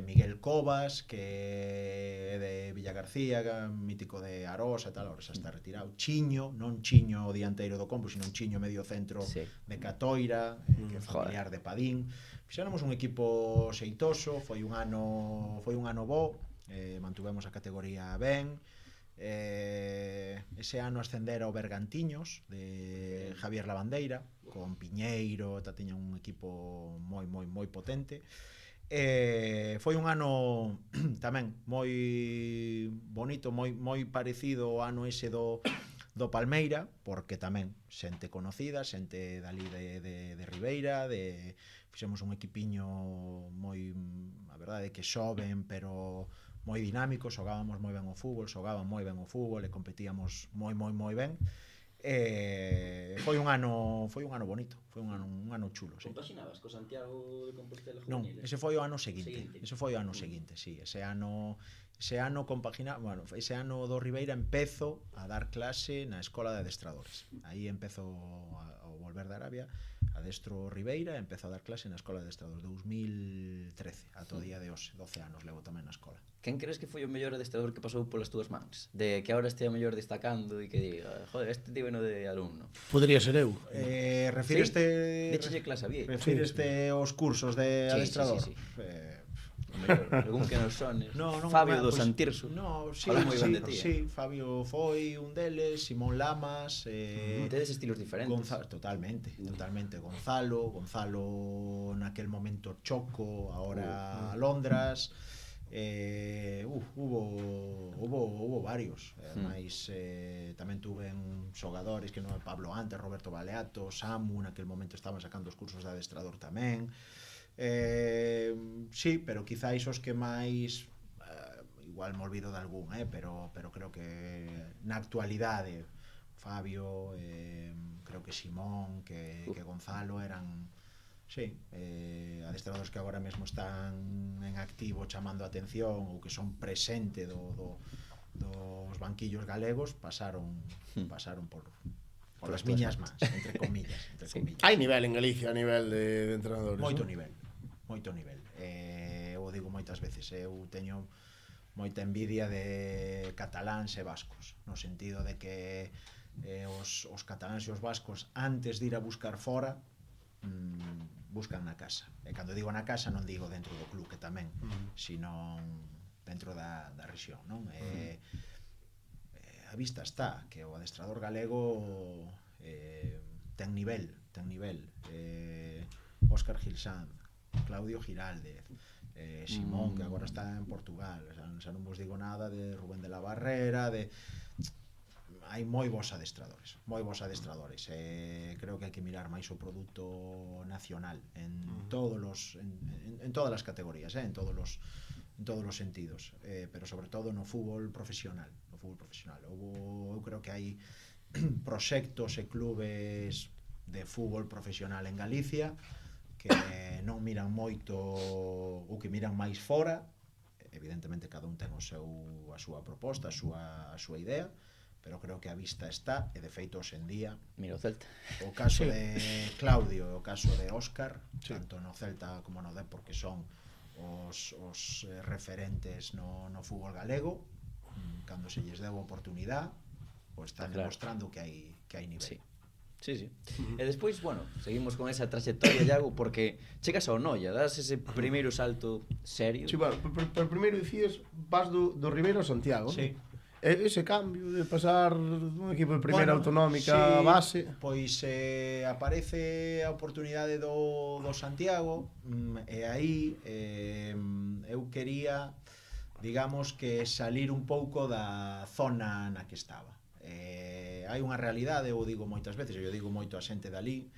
Miguel Cobas, que é de Villagarcía, mítico de Arosa e tal, ahora xa está retirado. Chiño, non Chiño o dianteiro do Compo, sino un Chiño medio centro de Catoira, que é familiar de Padín. Fixéramos un equipo xeitoso, foi un ano bo, mantuvemos a categoría ben. Ese ano ascendera o Bergantiños de Javier Lavandeira con Piñeiro, tiña un equipo moi potente. Foi un ano tamén moi bonito, moi parecido ao ano ese do Palmeira, porque tamén xente conocida, xente dali de Ribeira, fixemos un equipiño moi, a verdade é que xoven, pero moi dinámico, xogaban moi ben o fútbol e competíamos moi ben. Foi un ano bonito, foi un ano chulo, sí. Compaxinabas co Santiago de Compostela Non, juvenil? ese foi o ano seguinte, sí, ese ano compaginaba, bueno, ese ano do Ribeira empezo a dar clase na escola de adestradores. Aí empezo ao volver de Arabia, adestro Ribeira, empezo a dar clase na escola de adestradores 2013, ata o día de hoxe, 12 anos levo tamén na escola. Quen crees que foi o mellor adestrador que pasou polas túas mans? De que agora estea mellor destacando e que diga, joder, este tío no de alumno. Podría ser eu. Refíreste clase a Viei. Refíreste aos cursos de adestrador? Sí. Algún que nos sones. Fabio do Santirso. Sí, Fabio foi un deles, Simón Lamas, tedes estilos diferentes. Totalmente. Gonzalo naquel momento Choco, ahora Londras. Hubo varios. Ademais, tamén tuve xogadores que non é Pablo Antes, Roberto Baleato, Samu, naquel momento estaban sacando os cursos de adestrador tamén. Sí, pero quizáis os que máis igual me olvido de algún, pero creo que na actualidade Fabio, creo que Simón, que Gonzalo eran adestradores que agora mesmo están en activo chamando a atención ou que son presente dos banquillos galegos, pasaron por as miñas mans, entre comillas. Hai nivel en Galicia a nivel de entrenadores. Moito nivel. Eu digo moitas veces, eu teño moita envidia de cataláns e vascos, no sentido de que os cataláns e os vascos antes de ir a buscar fora buscan na casa. E cando digo na casa non digo dentro do club, que tamén, sino dentro da rexión, non? a vista está que o adestrador galego ten nivel. Óscar Gil Sanz, Claudio Giraldez, Simón, que agora está en Portugal, xa non vos digo nada de Rubén de la Barrera, hai moi bons adestradores, creo que hai que mirar máis o produto nacional en todas as categorías, en todos os sentidos, pero sobre todo no fútbol profesional. Eu creo que hai proxectos e clubes de fútbol profesional en Galicia que non miran moito ou que miran máis fora. Evidentemente cada un ten a súa proposta, a súa idea, pero creo que a vista está, e de feito hoxe en día Mira o Celta. o caso de Claudio e o caso de Óscar, tanto no Celta como no Dep, porque son os referentes no fútbol galego, cando se lles deu a oportunidade, pois están demostrando que hai nivel. Sí. E despois, bueno, seguimos con esa trayectoria, Iago, porque chegas ao Noia, das ese primeiro salto serio. Sí, bueno, pero primeiro dicías, vas do Ribeiro a Santiago. Sí. Ese cambio de pasar dun equipo de primeira autonómica a base. Pois aparece a oportunidade do Santiago, e aí eu quería, digamos, que salir un pouco da zona na que estaba. Hai unha realidade, eu digo moitas veces, eu digo moito a xente dali,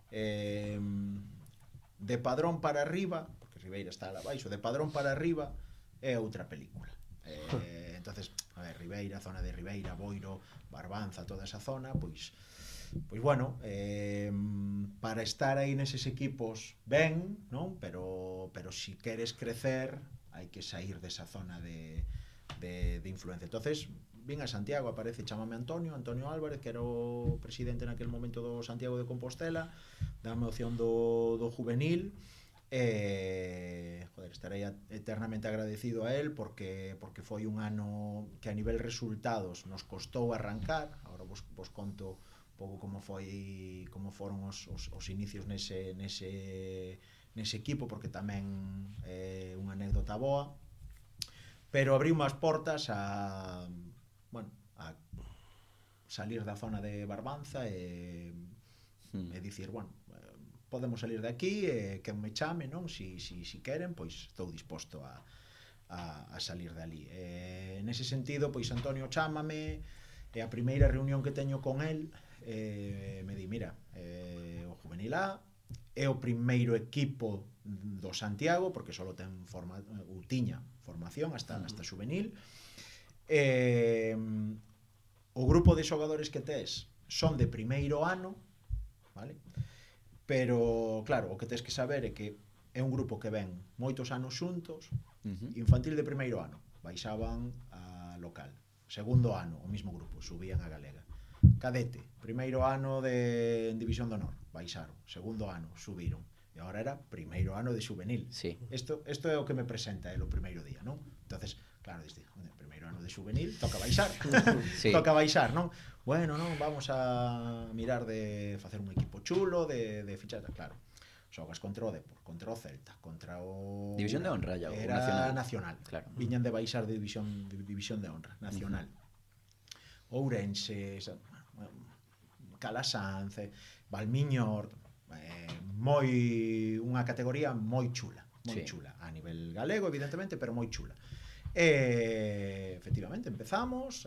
de Padrón para arriba, porque Ribeira está lá baixo, de Padrón para arriba é outra película. Entonces, a ver, Ribeira, zona de Ribeira, Boiro, Barbanza, toda esa zona, pois bueno, para estar aí neses equipos ben, non? Pero si queres crecer, hai que sair desa zona de influencia. Entonces, vin a Santiago, aparece, chámame Antonio Álvarez, que era o presidente naquel momento do Santiago de Compostela, dame opción do juvenil, estarei eternamente agradecido a él porque foi un ano que a nivel resultados nos costou arrancar. Agora vos conto un pouco como foron os inicios nese equipo, porque tamén é unha anécdota boa, pero abriu unhas portas a salir da zona de Barbanza e dicir, bueno, podemos salir de aquí, que me chame, non? Si queren, pois estou disposto a salir de ali. Nese sentido, pois Antonio chámame, e a primeira reunión que teño con el, me di, mira, o Juvenil A é o primeiro equipo do Santiago, porque só tiña formación hasta juvenil. O grupo de xogadores que tes son de primeiro ano, vale? Pero, claro, o que tes que saber é que é un grupo que ven moitos anos xuntos. Infantil de primeiro ano baixaban a local, segundo ano o mismo grupo, subían a galega. Cadete, primeiro ano en División de Honor, baixaron, segundo ano subiron, e agora era primeiro ano de juvenil. Sí. Isto é o que me presenta el o primeiro día, non? Entonces, claro, primeiro ano de juvenil, toca baixar. Sí. Toca baixar, non? Bueno, non, vamos a mirar de facer un equipo chulo, de fichar, claro. Xogas contra o Depor, contra o Celta, contra o... División de honra, ya, era nacional. Claro. Viñan de baixar de división de honra, nacional. Ourense, Calasanz, Valmiñor, unha categoría moi chula, chula, a nivel galego, evidentemente, pero moi chula. Efectivamente, empezamos,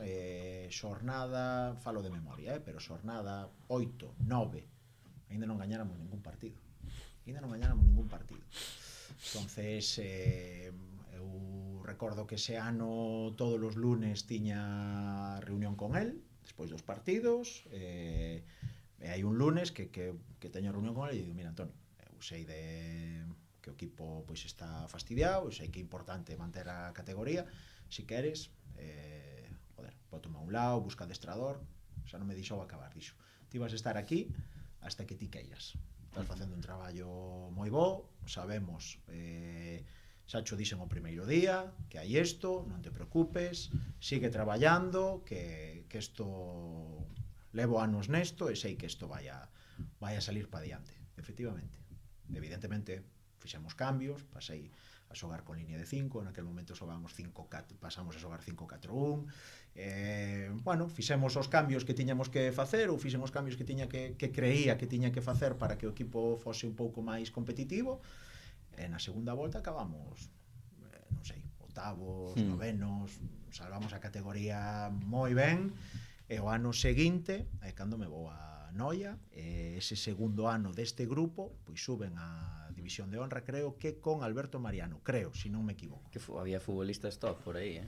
xornada, falo de memoria, pero xornada 8, 9, ainda non gañáramos ningún partido. Entonces, eu recordo que ese ano todos os lunes tiña reunión con el, despois dos partidos, e hai un lunes que teño reunión con el e digo, mira, Antonio, eu sei que o equipo pois está fastidiado, eu sei que é importante manter a categoría, se queres, bótome a un lado, busca adestrador, xa non me deixou acabar, dixo, ti vas estar aquí hasta que ti queiras. Estás facendo un traballo moi bo, sabemos, xa cho dixen o primeiro día, que hai isto, non te preocupes, sigue traballando, que isto levo anos nesto e sei que isto vai a salir para diante, efectivamente. Evidentemente, fixemos cambios, pasei a xogar con línea de 5, naquele momento xogábamos 5-4, pasamos a xogar 5-4-1. Bueno, fixemos os cambios que tiñamos que facer, ou fixemos os cambios que creía que tiña que facer para que o equipo fose un pouco máis competitivo. E na segunda volta acabamos, non sei, octavos, novenos, salvamos a categoría moi ben. E o ano seguinte, cando me vou a Noia, ese segundo ano deste grupo, pois suben a División de Honra, creo que con Alberto Mariano, creo, se non me equivoco. Que había futbolistas top por aí,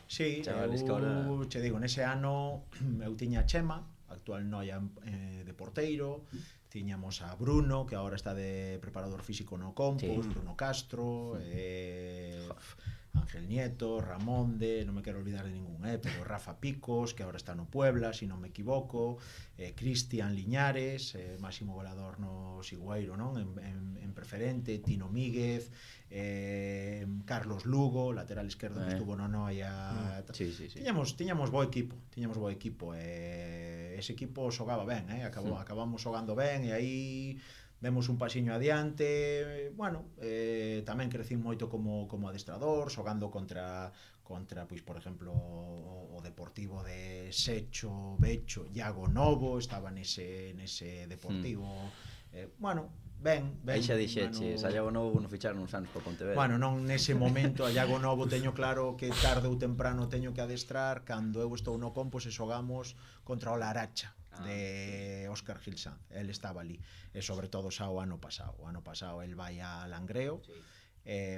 Sí, chavales que ahora... che digo, nese ano eu tiña a Chema, actual Noia de porteiro, tiñamos a Bruno, que agora está de preparador físico no Compos, Bruno Castro, Ángel Nieto, Ramón non me quero olvidar de ningún, pero Rafa Picos, que agora está no Puebla, se non me equivoco, Cristian Liñares, máximo goleador no Sigüeiro, non? En preferente, Tino Míguez, Carlos Lugo, lateral esquerdo que estuvo no Noia. Tiñamos bo equipo, ese equipo xogaba ben, acabamos xogando ben, e aí demos un pasiño adiante. Bueno, tamén crecín moito como adestrador, xogando contra pois, por exemplo, o Deportivo de Secho, Becho, Iago Novo, estaba nese Deportivo. Bueno, ben. Aí xa dixeches, a Iago Novo non ficharon uns anos para Pontevedra. Bueno, non nese momento, a Iago Novo teño claro que tarde ou temprano teño que adestrar cando eu estou no Compos e xogamos contra o Laracha de Óscar Gil Sanz. El estaba ali, e sobre todo xa o ano pasado. O ano pasado el vai a Langreo,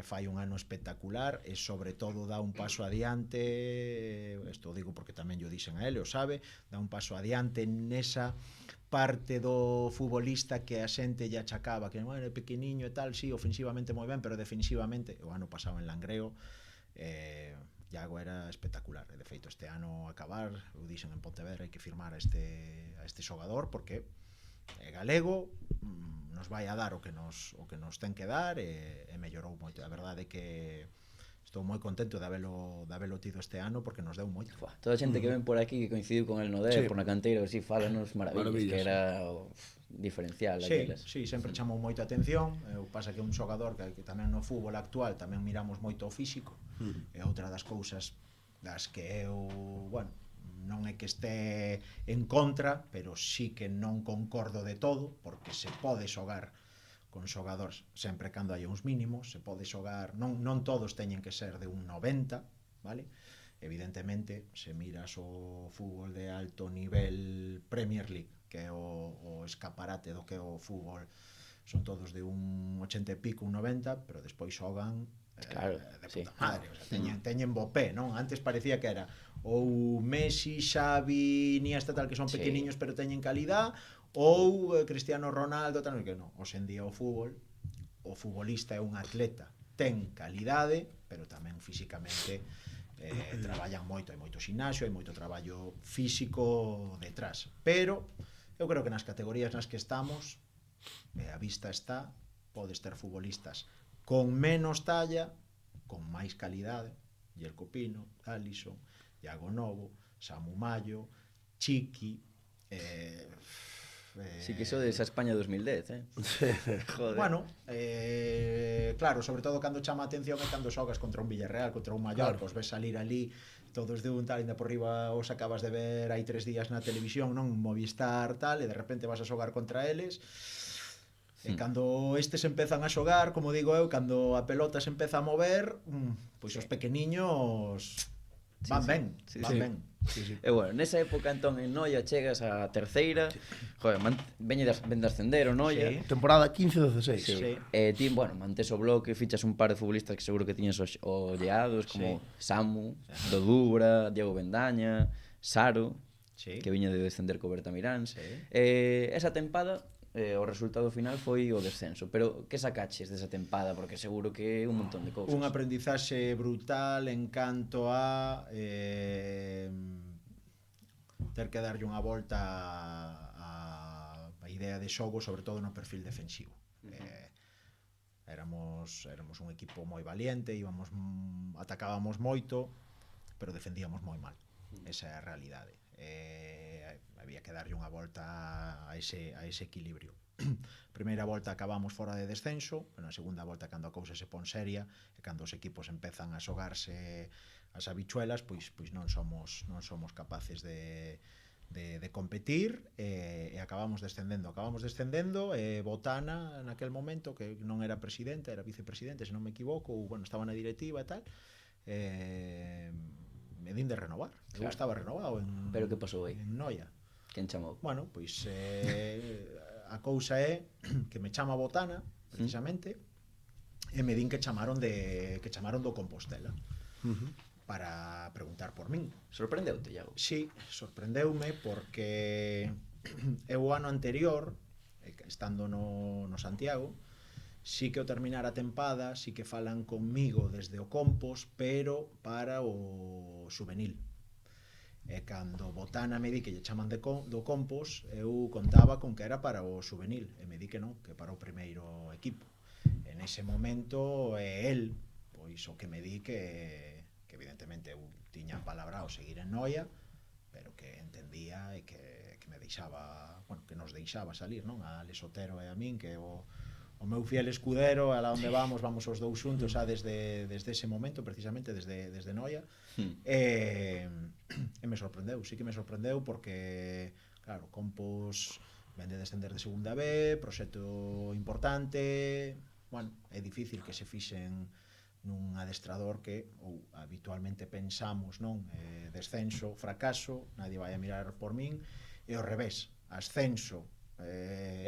fai un ano espectacular, e sobre todo dá un paso adiante, isto digo porque tamén yo dixen a ele, o sabe, dá un paso adiante nesa parte do futbolista que a xente lle achacaba, que bueno, é pequeniño e tal, sí, ofensivamente moi ben, pero defensivamente, o ano pasado en Langreo, Iago era espectacular. E de feito este ano acabar, eu dixen en Pontevedra, hai que firmar a este xogador porque é galego, nos vai a dar o que nos ten que dar, e mellorou moito. A verdade é que estou moi contento de habelo tido este ano porque nos deu moito. Toda a xente que ven por aquí que coincidiu con el no DE, por na canteira, así, fálanos maravillas, que era o diferencial. Sí, sempre chamou moito a atención. Pasa que un xogador que tamén no fútbol actual tamén miramos moito o físico, e outra das cousas das que eu, bueno, non é que este en contra, pero sí que non concordo de todo, porque se pode xogar con xogadores sempre cando hai uns mínimos, se pode xogar, non todos teñen que ser de un 90, vale? Evidentemente, se miras o fútbol de alto nivel Premier League, que é o escaparate do que é o fútbol, son todos de un 80 e pico, un 90, pero despois xogan de puta madre, o sea, teñen bo pé, non? Antes parecía que era ou Messi, Xavi, Iniesta, tal, que son pequeniños pero teñen calidad, ou Cristiano Ronaldo, tal, que non. Hoxe en día o futbolista é un atleta, ten calidade, pero tamén físicamente traballan moito, hai moito ximnasio, hai moito traballo físico detrás, pero eu creo que nas categorías nas que estamos, a vista está, podes ter futbolistas con menos talla, con máis calidade, Yerko Pino, Alisson, Iago Novo, Samu Mayo, Chiqui, sí que iso de esa España 2010, Joder. Bueno, claro, sobre todo cando chama a atención é cando xogas contra un Villarreal, contra un Mallorca, os ves salir ali todos de un tal, ainda por riba os acabas de ver hai 3 días na televisión, non? Movistar tal, e de repente vas a xogar contra eles. E cando estes empezan a xogar, como digo eu, cando a pelota se empeza a mover, pois os pequeniños van ben. E bueno, nesa época entón en Noia chegas a terceira, joder, ven de ascender o Noia. Temporada 15-16. E ti, bueno, mantes o bloque, fichas un par de futbolistas que seguro que tiñas olleados, como Samu, Dodubra, Diego Bendaña, Saro, que viña de descender co Bertamiráns. Esa tempada, o resultado final foi o descenso, pero que sacaches desa tempada? Porque seguro que é un montón de cousas. Un aprendizaxe brutal en canto a ter que darlle unha volta a idea de xogo, sobre todo no perfil defensivo. Éramos un equipo moi valiente, atacábamos moito, pero defendíamos moi mal. Esa é a realidade. Había que darlle unha volta a ese equilibrio. primeira volta acabamos fora de descenso, pero na segunda volta cando a cousa se pon seria e cando os equipos empezan a xogarse as habichuelas, pois non somos capaces de competir e acabamos descendendo Botana naquel momento, que non era presidente, era vicepresidente, se non me equivoco, ou bueno, estaba na directiva e tal, me din de renovar. Eu estaba renovado Pero que pasou aí? En Noia. Quen chamou? Bueno, pois a cousa é que me chama Botana, precisamente, e me din que chamaron do Compostela. Para preguntar por min. Sorprendeute, Iago? Sí, sorprendeume porque eu o ano anterior, estando no Santiago, sí que ao terminar a tempada, sí que falan conmigo desde o Compos, pero para o juvenil. E cando Botana me di que lle chaman do Compos, eu contaba con que era para o juvenil, e me di que non, que para o primeiro equipo. En ese momento é el, pois o que me di que evidentemente eu tiña palabrao seguir en Noia, pero que entendía e que me deixaba, bueno, que nos deixaba salir, non? A Lesotero e a min, que o meu fiel escudero, a la onde vamos os dous xuntos desde ese momento, precisamente desde Noia. E me sorprendeu, sí que me sorprendeu porque, claro, Compos ven de descender de segunda B, proxecto importante, bueno, é difícil que se fixen nun adestrador que ou habitualmente pensamos, non, descenso, fracaso, nadie vai a mirar por min, e ao revés, ascenso,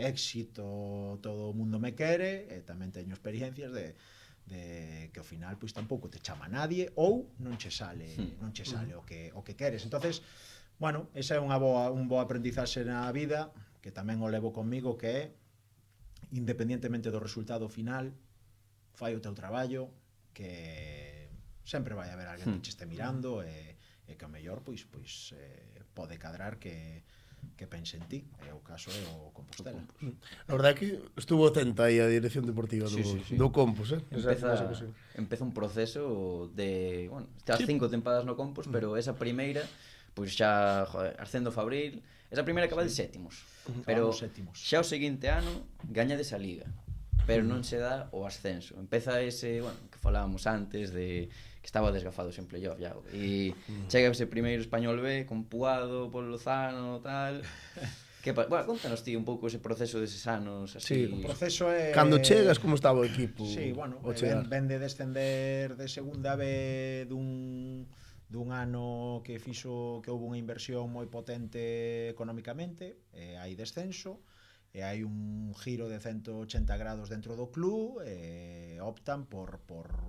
éxito, todo o mundo me quere, e tamén teño experiencias de que ao final pois tampouco te chama nadie ou non che sale o que queres. Entonces, bueno, esa é un bo aprendizaxe na vida que tamén o levo conmigo, que é independientemente do resultado final, fai o teu traballo, que sempre vai haber alguén que che este mirando e que o mellor pois pode cadrar que pense en ti, e o caso é o Compostela. A verdade é que estuvo atenta aí a dirección deportiva do Compos, Empeza un proceso de, bueno, estás 5 tempadas no Compos, pero esa primeira, pois xa, ascendo Fabril, esa primeira acaba de sétimos, pero xa o seguinte ano gañades a Liga, pero non se dá o ascenso. Empeza ese, bueno, que falábamos antes de que estaba desgafado sempre yo, e chega ese primeiro Español B con Puado, por Lozano, tal. Bueno, contanos ti un pouco ese proceso deses anos así. Sí, o proceso é cando chegas como estaba o equipo. Sí, bueno, ven de descender de segunda B dun ano que fixo que houve unha inversión moi potente económicamente, hai descenso, e hai un giro de 180 grados dentro do club, e optan por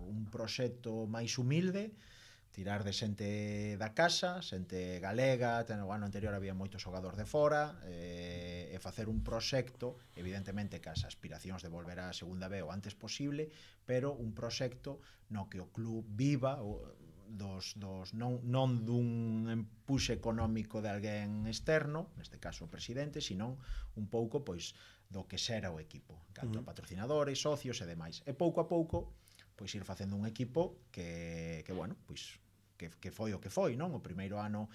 un proxecto máis humilde, tirar de xente da casa, xente galega, o ano anterior había moito xogador de fora, e facer un proxecto, evidentemente cas aspiracións de volver á segunda B o antes posible, pero un proxecto no que o club viva non dun empuxe económico de alguén externo, neste caso o presidente, senón un pouco pois do que xera o equipo, canto a patrocinadores, socios e demais. E pouco a pouco pois ir facendo un equipo que bueno, pois que foi o que foi, non? O primeiro ano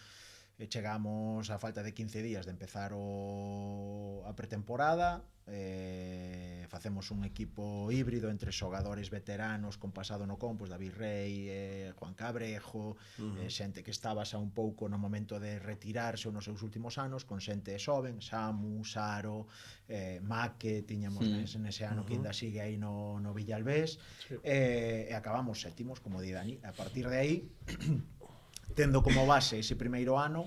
chegamos a falta de 15 días de empezar a pretemporada, facemos un equipo híbrido entre xogadores veteranos con pasado no Compos, David Rey, Juan Cabrejo, xente que estaba xa un pouco no momento de retirarse nos seus últimos anos, con xente xoven, Samu, Saro, Maque, tiñamos nese ano que ainda sigue aí no Villalbés, e acabamos sétimos, como di Dani. A partir de aí, tendo como base ese primeiro ano,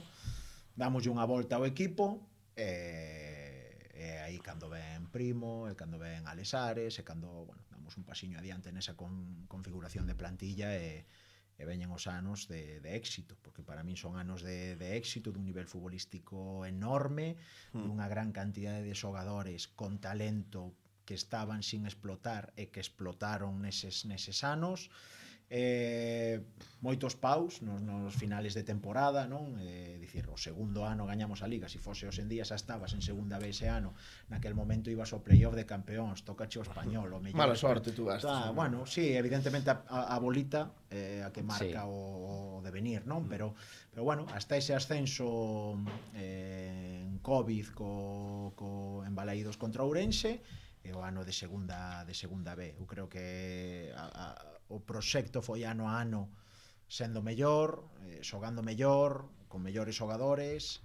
damoslle unha volta ao equipo, e aí cando ven Primo, e cando ven Alesares, e cando, bueno, damos un pasiño adiante nesa configuración de plantilla, e veñen os anos de éxito, porque para min son anos de éxito, dun nivel futbolístico enorme, dunha gran cantidade de xogadores con talento que estaban sin explotar e que explotaron neses anos, moitos paus nos finales de temporada, non? Dicir, o segundo ano gañamos a Liga, se fose hoxe en día xa estabas en segunda B ese ano, naquel momento ibas ao playoff de campeóns, tocache o Español, o mellor. Mala sorte tú gastas. Bueno, sí, evidentemente a bolita a que marca o devenir, non? Pero bueno, hasta ese ascenso en Covid en Balaídos contra Ourense, e o ano de segunda B. Eu creo que o proxecto foi ano a ano sendo mellor, xogando mellor, con mellores xogadores,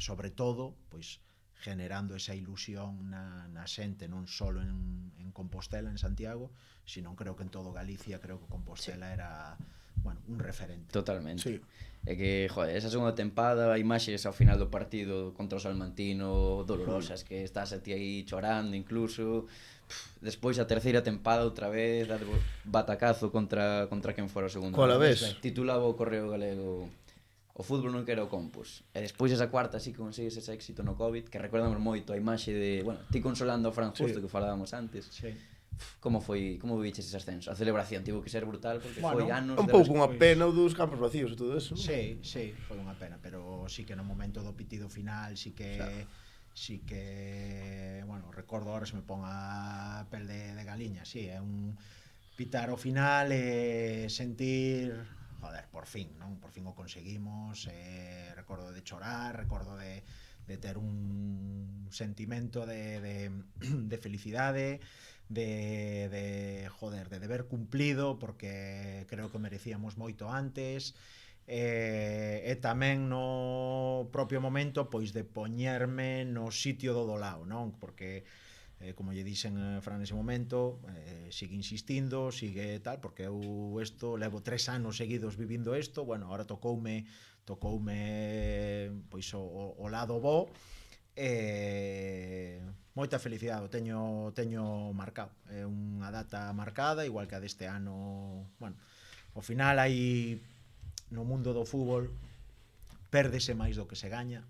sobre todo, pois generando esa ilusión na xente, non só en Compostela, en Santiago, sino creo que en todo Galicia, creo que Compostela era, bueno, un referente. Totalmente. Sí. É que, joder, esa segunda tempada, imaxes ao final do partido contra o Salmantino dolorosas, que estás a ti aí chorando incluso. Despois a terceira tempada outra vez, de batacazo contra quen fora o segundo. Cola vez. Titulaba o Correo Galego o fútbol non quero o Compos. E despois esa cuarta sí que consigues ese éxito no Covid, que recordamos moito a imaxe de, bueno, ti consolando a Fran Justo, que falábamos antes. Sí. Como viviches ese ascenso? A celebración tivo que ser brutal porque Bueno, foi anos Un de pouco unha pena o dos campos vacíos e todo eso. Sí, foi unha pena, pero sí que no momento do pitido final sí que bueno, recordo ahora se me pon a pel de galiña, sí, é un pitar ao final e sentir, joder, por fin, non? Por fin o conseguimos, recordo de chorar, recordo de ter un sentimento de felicidade, de deber cumplido, porque creo que merecíamos moito antes, e tamén no propio momento pois de poñerme no sitio do lado, non? Porque como lle dixen Fran nese momento, sigue insistindo, sigue tal, porque eu levo 3 anos seguidos vivindo isto, bueno, ahora tocoume pois o lado bo, moita felicidade, o teño marcado, é unha data marcada, igual que a deste ano. Bueno, ao final hai no mundo do fútbol pérdese máis do que se gaña,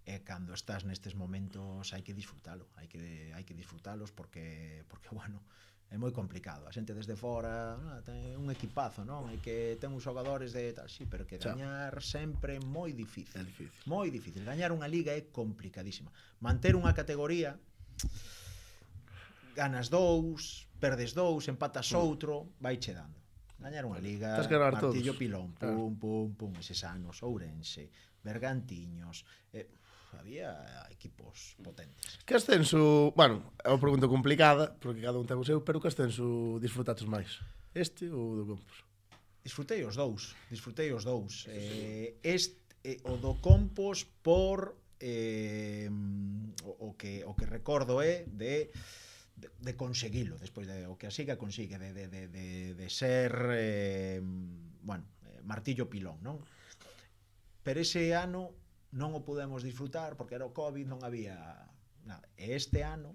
e cando estás nestes momentos hai que disfrutalo, hai que disfrutalos porque bueno, é moi complicado. A xente desde fora, ten un equipazo, non? Hai que ten uns xogadores de tal, sí, pero que gañar sempre é moi difícil. É difícil. Moi difícil. Gañar unha liga é complicadísima. Manter unha categoría, ganas 2, perdes 2, empatas outro, vaiche dando. Gañar unha liga, martillo pilón, pum, eses anos, Ourense, Bergantiños, había equipos potentes. Que ascenso, bueno, é unha pregunta complicada, porque cada un ten o seu, pero que ascenso disfrutates máis? Este ou do Compos? Disfrutei os dous. O do Compos por o que recordo é de conseguilo, despois de o que a siga consigue, de ser bueno, martillo pilón, non? Pero ese ano non o pudemos disfrutar porque era o Covid, non había nada. E este ano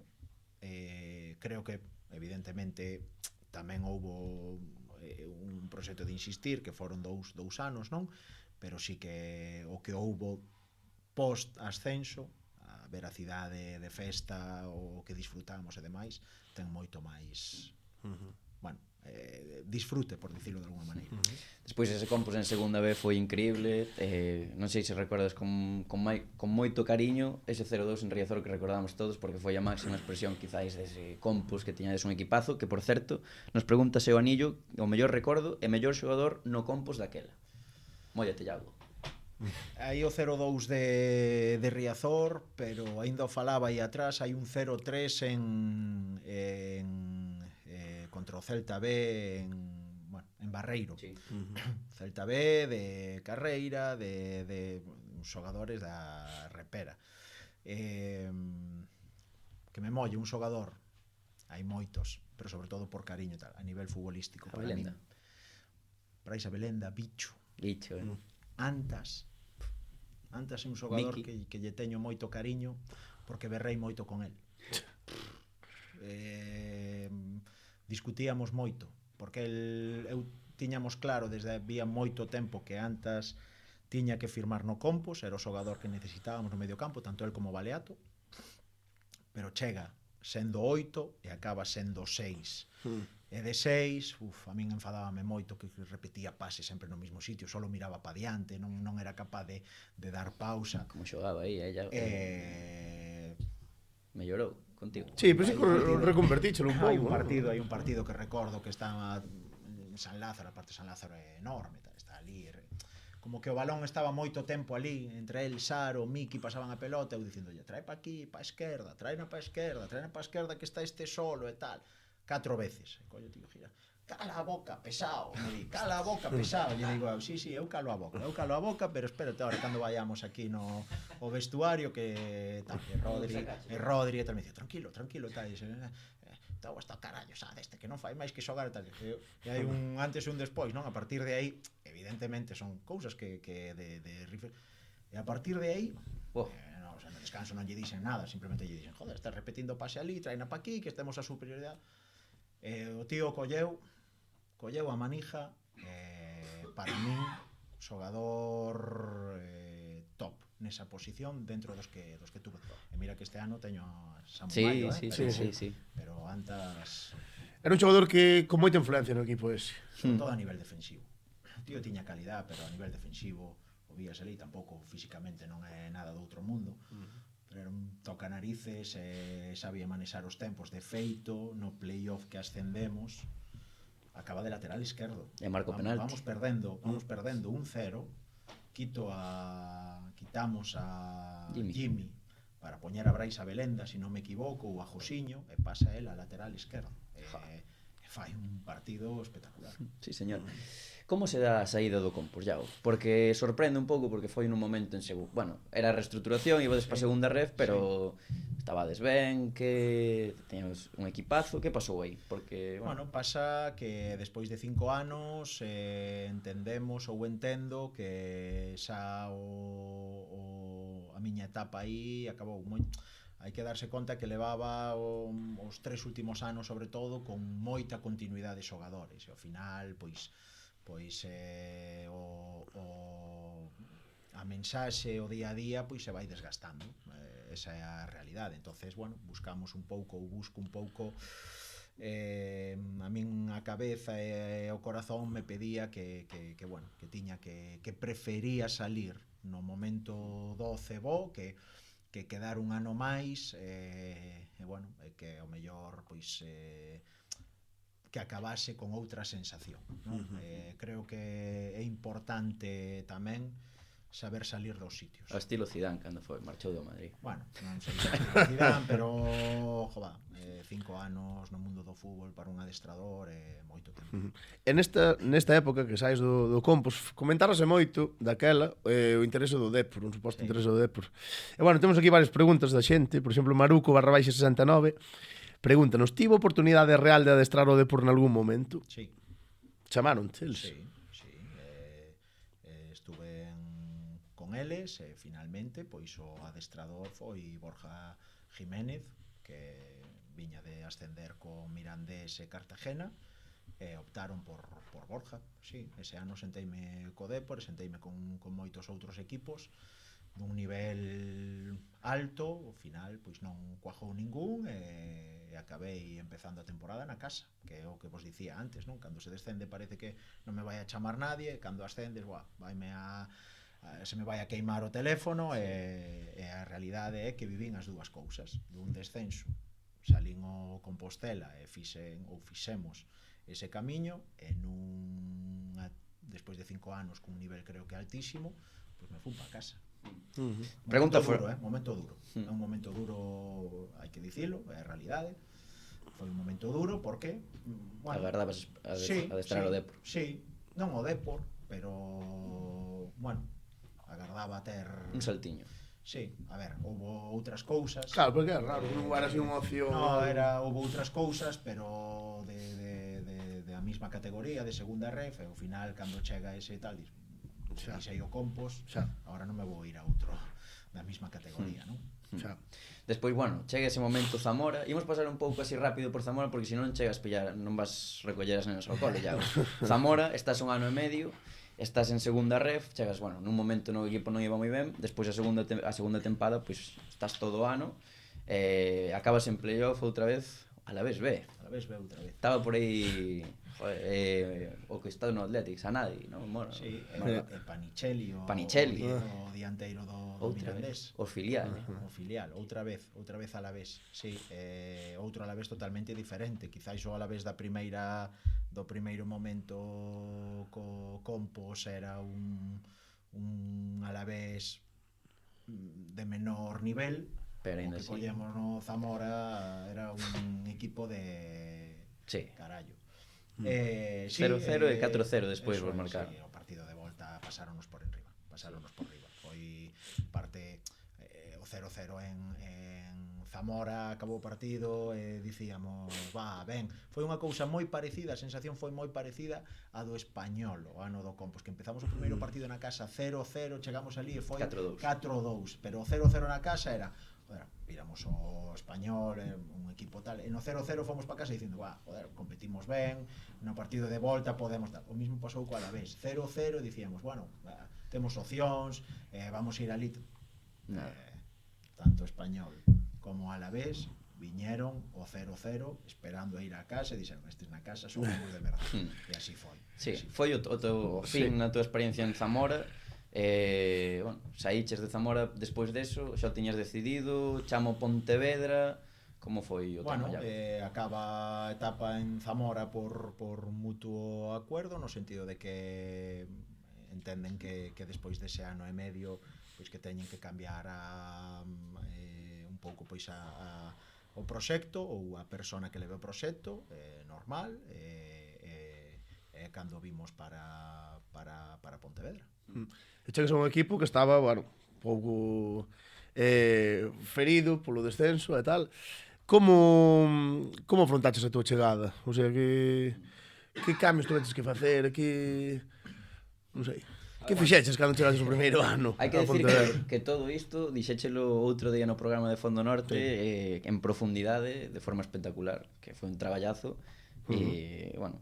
creo que evidentemente tamén houbo un proxecto de insistir, que foron dous anos, non? Pero sí que o que houbo post ascenso, a veracidade de festa, o que disfrutamos e demais, ten moito máis, bueno, disfrute, por dicirlo de alguma maneira. Despois ese Compos en segunda B foi increíble, non sei se recordas con moito cariño ese 0-2 en Riazor que recordamos todos, porque foi a máxima expresión quizáis dese Compos, que tiñades un equipazo, que por certo nos pregunta se o Anillo o mellor recordo e mellor xogador no Compos daquela. Móllate, Iago. Aí o 0-2 de Riazor, pero aínda o falaba aí atrás, hai un 0-3 contra o Celta B en Barreiro. Sí. Celta B de carreira, de xogadores da repera. Que me molle un xogador, hai moitos, pero sobre todo por cariño tal, a nivel futbolístico. Para min, Praisa Belenda, Bicho, Antas é un xogador que lle teño moito cariño porque berrei moito con el. Discutíamos moito porque eu tiñamos claro desde había moito tempo que Antas tiña que firmar no Compos, era o xogador que necesitábamos no medio campo, tanto el como Baleato, pero chega sendo 8 e acaba sendo 6. E de 6, a min enfadábame moito que repetía pases sempre no mesmo sitio, só miraba pa diante, non era capaz de dar pausa. Como xogaba aí, mellorou contigo. Sí, pero sí que reconvertíchelo un pouco. Hai un partido que recordo que está en San Lázaro, a parte de San Lázaro é enorme, está ali, como que o balón estaba moito tempo ali, entre el, Saro, Miki pasaban a pelota, eu dicindolle, trae pa aquí, pa esquerda, traena pa esquerda, que está este solo e tal. 4 veces. E collo, tío, gira. Cala a boca, pesado, me di, cala a boca, pesado. Lle digo, sí, eu calo a boca, pero espérate ahora cando vayamos aquí no o vestuario que tal, Rodri e tal, me dice, tranquilo, tal, e dice, todo hasta carallo, sabes, que non fai máis que xogar e tal. E hai un antes e un despois, non? A partir de aí, evidentemente son cousas que de rifle. E a partir de aí, no, o sea, no descanso non lle dixen nada, simplemente lle dixen, joder, estás repetindo pase ali, traena pa aquí, que estemos a superioridade. O tío colleu a manija, para min xogador top nesa posición dentro dos que tuve. E mira que este ano teño a Samuel, sí. Pero antes Era un xogador que con moita influencia no equipo ese. sobre todo a nivel defensivo. O tío tiña calidad, pero a nivel defensivo o vías ali tampouco físicamente non é nada do outro mundo. Pero era un toca narices, sabía manexar os tempos de feito, no playoff que ascendemos, acaba de lateral esquerdo. E marco penalti. Vamos perdendo 1-0. Quitamos a Jimmy para poñer a Brais Abelenda, se non me equivoco, ou a Josiño, e pasa el a lateral esquerdo. Fai un partido espectacular. Sí, señor. Como se dá a saída do Compos, Iago? Porque sorprende un pouco porque foi nun momento en seguro. Bueno, era a reestructuración, ibades para a segunda ref, pero estabades ben, que teñamos un equipazo, que pasou aí? Porque, bueno, pasa que despois de 5 anos entendemos ou entendo que xa a miña etapa aí acabou moi... Hai que darse conta que levaba os 3 últimos anos, sobre todo, con moita continuidade de xogadores. E ao final, pois a mensaxe, o día a día, pois se vai desgastando. Esa é a realidade. Entonces, bueno, busco un pouco a min a cabeza e o corazón me pedía que tiña que prefería salir no momento 12 bo, que quedar un ano máis que o mellor pois que acabase con outra sensación, non? Creo que é importante tamén saber salir dos sitios. O estilo Zidane cando marchou do Madrid. Bueno, non sei se estilo Zidane, pero 5 anos no mundo do fútbol para un adestrador é moito tempo. E nesta época que saes do Compos, comentárase moito daquela o interese do Depor, un suposto interese do Depor. E bueno, temos aquí varias preguntas da xente, por exemplo, Maruco _69 pregúntanos, tivo oportunidade real de adestrar o Depor nalgún momento? Sí. Chamaronte eles? Sí. Estuve con eles e finalmente pois o adestrador foi Borja Jiménez, que viña de ascender con Mirandés e Cartagena, e optaron por Borja. Sí, ese ano senteime co Depor, senteime con moitos outros equipos dun nivel alto, ao final pois non cuajou ningún e acabei empezando a temporada na casa, que é o que vos dicía antes, non? Cando se descende parece que non me vai a chamar nadie, cando ascendes, se me vai a queimar o teléfono e a realidade é que vivín as dúas cousas, dun descenso, salín o Compostela e fixemos ese camiño e despois de 5 anos cun nivel creo que altísimo, pois me fui para casa. Pregunta momento duro. É un momento duro, hai que dicilo, é a realidade. Foi un momento duro porque agardabas adestrar o Depor. Sí, non o Depor, pero bueno, agardaba ter un saltiño. Sí, a ver, houve outras cousas. Claro, porque é raro, non era así unha opción. No, houve outras cousas, pero de a mesma categoría, de segunda ref, e ao final cando chega ese tal, dixei o Compos, agora non me vou ir a outro da mesma categoría, non? Despois, bueno, chega ese momento Zamora. Imos pasar un pouco así rápido por Zamora porque se non chegas pillar, non vas recoller as nenas ao cole, Iago. Zamora, estás un ano e medio, estás en segunda ref, chegas, bueno, nun momento no equipo non iba moi ben, despois a segunda tempada, pois estás todo o ano, acabas en playoff outra vez, a la vez B. A la vez B outra vez. Estaba por aí o que está no Athletics, a nadie, non? Bueno, sí, Panichelli, o dianteiro do Mirandés. O filial. O filial, outra vez a la vez. Sí, outro a la vez totalmente diferente. Quizáis o a la vez do primeiro momento co Compos era un un Alavés de menor nivel, pero o ainda que así. collemos no Zamora era un equipo de Sí. carallo. 0-0 e 4-0 despois vos marcaron. Sí, o partido de volta pasáronos por enriba. Foi parte o 0-0 en Zamora, acabou o partido e dicíamos, ben, foi unha cousa moi parecida, a sensación foi moi parecida a do Español, o ano do Compos, que empezamos o primeiro partido na casa 0-0, chegamos ali e foi 4-2, pero o 0-0 na casa era, joder, viramos o Español, un equipo tal, e no 0-0 fomos para casa dicindo, joder, competimos ben, no partido de volta podemos tal. O mismo pasou co Alavés, 0-0 e dicíamos, bueno, temos opcións, vamos ir ali. Tanto Español como Alavés viñeron o 0-0 esperando a ir a casa e dixeron, estes na casa son de verdade. E así foi. Sí, foi o teu fin na tua experiencia en Zamora. Bueno, saíches de Zamora despois deso, xa o tiñas decidido, chamo Pontevedra, como foi o tema? Acaba a etapa en Zamora por mutuo acuerdo, no sentido de que entenden que despois dese ano e medio pois que teñen que cambiar un pouco pois o proxecto ou a persona que leve o proxecto, normal, cando vimos para Pontevedra. E chegas a un equipo que estaba, bueno, pouco ferido polo descenso e tal. Como afrontaches a tua chegada? O sea, que cambios tuveches que facer? Non sei. Que fixeches cando chegaches o primeiro ano? Hai que decir que todo isto dixéchelo outro día no programa de Fondo Norte, en profundidade, de forma espectacular, que foi un traballazo. E, bueno,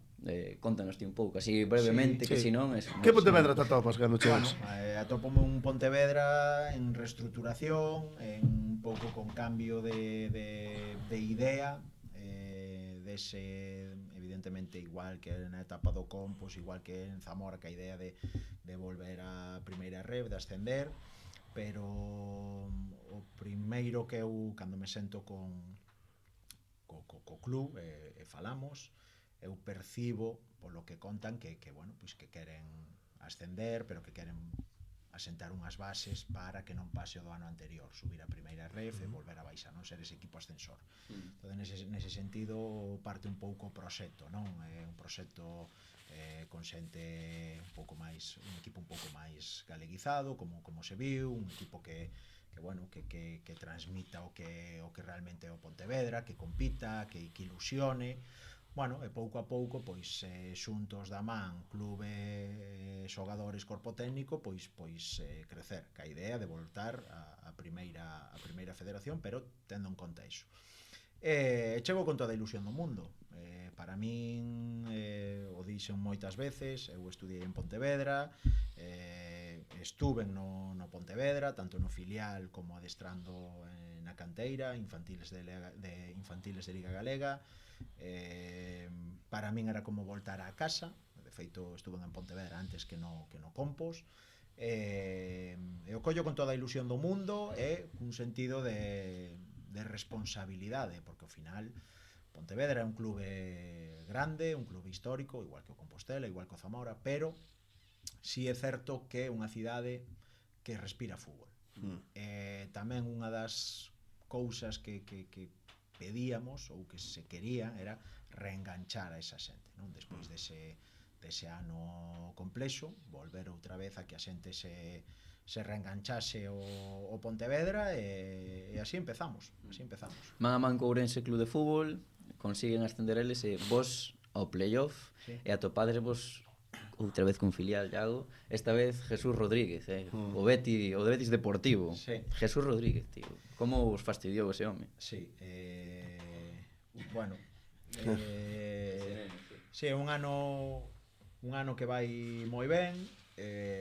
contanos ti un pouco, así brevemente, que si non... Que Pontevedra te atopas cando chegas? Atopo un Pontevedra en reestructuración, en un pouco con cambio de idea, dese, evidentemente, igual que na etapa do Compos, igual que en Zamora, que a idea de volver a primeira rev, de ascender, pero o primeiro que eu, cando me sento co club e falamos, eu percibo polo que contan que bueno, pois que queren ascender, pero que queren asentar unhas bases para que non pase o do ano anterior, subir a primeira ref e volver a baixar, non ser ese equipo ascensor. Entón, nese sentido parte un pouco o proxecto, non? É un proxecto con xente un pouco máis, un equipo un pouco máis galeguizado, como se viu, un equipo que bueno, que transmita o que realmente é o Pontevedra, que compita, que ilusione. Bueno, e pouco a pouco, pois xuntos da man, clube, xogadores, corpo técnico, pois crecer, ca idea de voltar a primeira federación, pero tendo en conta iso. Chego con toda a ilusión do mundo. Para min, o dixen moitas veces, eu estudiei en Pontevedra, estuve no Pontevedra, tanto no filial como adestrando na canteira, infantiles de Liga Galega. Para min era como voltar á casa, de feito estuve en Pontevedra antes que no Compos, e o collo con toda a ilusión do mundo e un sentido de responsabilidade, porque ao final Pontevedra é un clube grande, un clube histórico, igual que o Compostela, igual que o Zamora, pero si é certo que é unha cidade que respira fútbol. Tamén unha das cousas que pedíamos ou que se quería era reenganchar a esa xente, non? Despois dese ano complexo, volver outra vez a que a xente se reenganchase o Pontevedra e así empezamos. Man a man co Ourense Club de Fútbol, consiguen ascender eles e vos ao playoff, e atopades vos outra vez con filial, Iago, esta vez Jesús Rodríguez, o Betis Deportivo. Jesús Rodríguez, tío. Como os fastidiou ese home? Sí, bueno, sí, un ano que vai moi ben.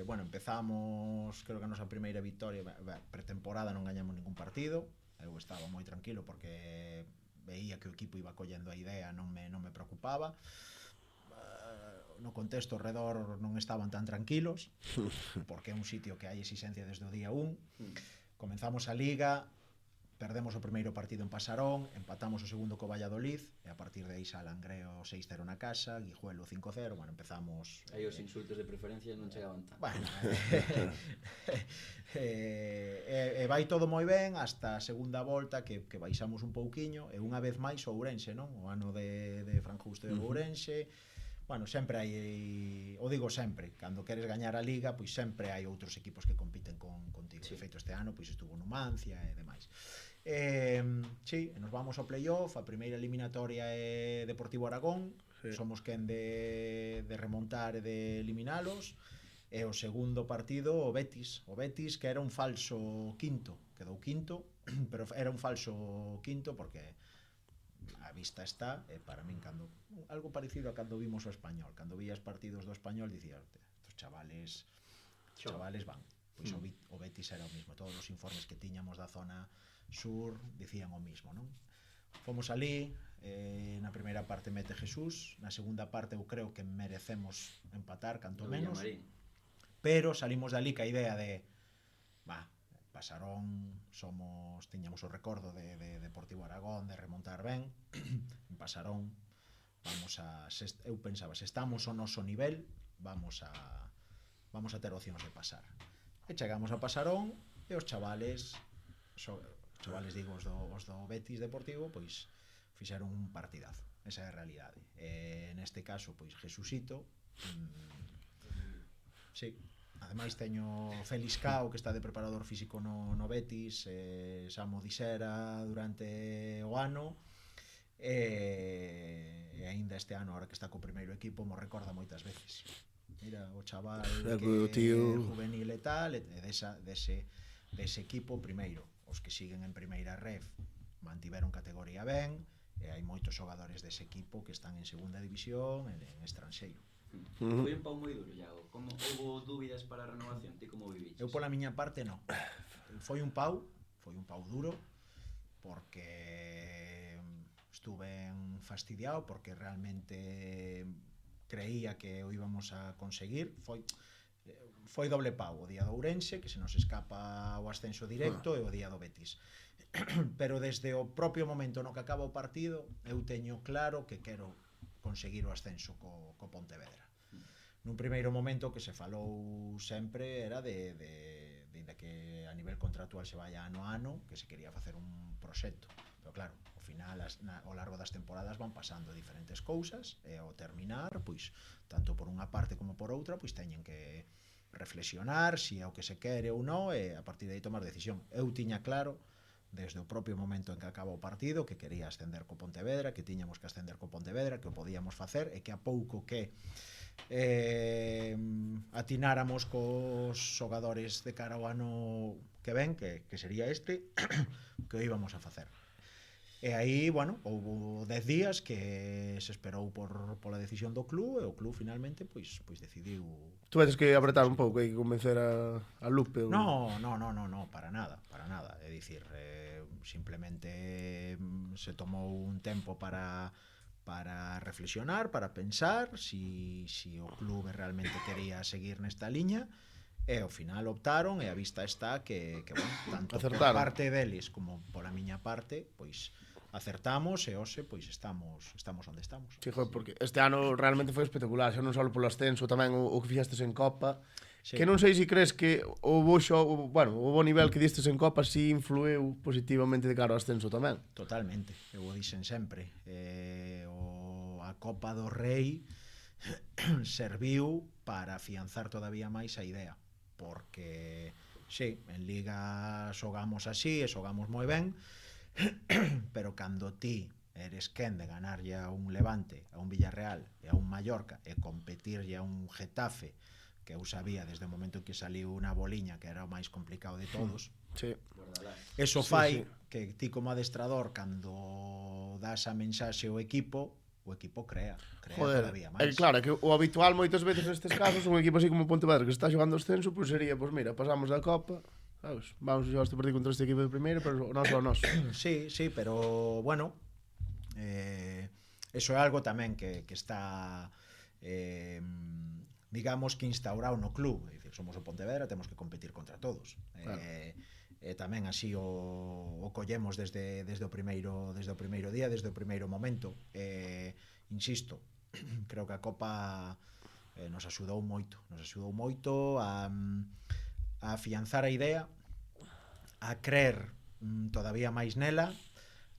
Bueno, empezamos, creo que a nosa primeira victoria, pretemporada non gañamos ningún partido. Eu estaba moi tranquilo porque veía que o equipo iba collendo a idea, non me preocupaba. No contexto ao redor non estaban tan tranquilos, porque é un sitio que hai exigencia desde o día 1. Comenzamos a Liga, perdemos o primeiro partido en Pasarón, empatamos o segundo co Valladolid, e a partir de aí xa Langreo 6-0 na casa, Guijuelo 5-0, bueno, empezamos... Aí os insultos de preferencia non chegaban tanto. Bueno, vai todo moi ben hasta a segunda volta que baixamos un pouquiño, e unha vez máis o Ourense, non? O ano de Fran Justo e o Ourense. Bueno, sempre hai, o digo sempre, cando queres gañar a Liga, pois sempre hai outros equipos que compiten contigo. De feito, este ano pois estuvo Numancia e demais. Sí, nos vamos ao playoff, a primeira eliminatoria é Deportivo Aragón, somos quen de remontar e de eliminalos, e o segundo partido o Betis que era un falso quinto, quedou quinto, pero era un falso quinto porque a vista está, para min cando algo parecido a cando vimos o Español, cando vías partidos do Español dicías, estos chavales van, pois o Betis era o mismo, todos os informes que tiñamos da zona sur dicían o mismo, non? Fomos ali, na primeira parte mete Jesús, na segunda parte eu creo que merecemos empatar, canto menos, pero salimos dali ca idea de Pasarón, tiñamos o recordo de Deportivo Aragón, de remontar ben, en Pasarón eu pensaba, se estamos ao noso nivel, vamos a ter opcións de pasar. E chegamos a Pasarón, e os chavales digo, os do Betis Deportivo, pois fixeron un partidazo, esa é a realidade. Neste caso, pois Jesucito, sí. Ademais teño Félix Cao, que está de preparador físico no Betis, Samo Dixera durante o ano, e aínda este ano, ahora que está co primeiro equipo, mo recorda moitas veces. Mira, o chaval que é juvenil e tal, e dese equipo primeiro. Os que siguen en primeira ref mantiveron categoría ben, e hai moitos xogadores dese equipo que están en segunda división, en estranxeiro. Foi un pau moi duro, Iago. Como houve dúbidas para a renovación? Ti como viviches? Eu pola miña parte non. Foi un pau duro, porque estuve fastidiado, porque realmente creía que o íbamos a conseguir. Foi doble pau, o día do Ourense, que se nos escapa o ascenso directo, e o día do Betis. Pero desde o propio momento no que acaba o partido, eu teño claro que quero conseguir o ascenso co Pontevedra. Nun primeiro momento que se falou sempre era de que a nivel contractual se vai ano a ano, que se quería facer un proxecto. Pero claro, ao final, ao largo das temporadas van pasando diferentes cousas, e ao terminar, pois, tanto por unha parte como por outra, pois teñen que reflexionar se é o que se quere ou non, e a partir de aí tomar decisión. Eu tiña claro desde o propio momento en que acaba o partido que quería ascender co Pontevedra, que tiñamos que ascender co Pontevedra, que o podíamos facer, e que a pouco que atináramos cos xogadores de cara ao ano que ven, que sería este, que o íbamos a facer. E aí, bueno, houve 10 días que se esperou pola decisión do club, e o club finalmente pois decidiu. Tú veces que apretar un pouco, hai que convencer a Lupe? No, para nada. É dicir, simplemente se tomou un tempo para reflexionar, para pensar si o club realmente quería seguir nesta liña, e ao final optaron, e a vista está que bueno, tanto por parte deles como pola miña parte, pois acertamos, e hoxe pois estamos onde estamos. Sí, joder, porque este ano realmente foi espectacular, xa non só polo ascenso, tamén o que fixestes en Copa, sí. Que non sei se crees que o bo nivel que distes en Copa si influeu positivamente de cara ao ascenso tamén. Totalmente, eu o dixen sempre, a Copa do Rei serviu para afianzar todavía máis a idea, porque sí, en Liga xogamos así, e xogamos moi ben, pero cando ti eres quen de ganarlle a un Levante, a un Villarreal e a un Mallorca, e competirlle a un Getafe, que eu sabía desde o momento en que saliu unha boliña que era o máis complicado de todos, sí. Eso fai que ti como adestrador, cando das a mensaxe ao equipo, o equipo crea todavía máis. Claro, é que o habitual moitas veces nestes casos, un equipo así como Pontevedra que está xogando ascenso, pois sería, pois mira, pasamos da Copa, sabes, vamos a xogar este partido contra este equipo de primeira, pero non só nós. Sí, pero bueno, eso é algo tamén que está digamos que instaurado no club. É dicir, somos o Pontevedra, temos que competir contra todos. Claro. e tamén así o collemos desde o primeiro día, desde o primeiro momento. Insisto, creo que a Copa nos axudou moito a afianzar a idea, a crer todavía máis nela,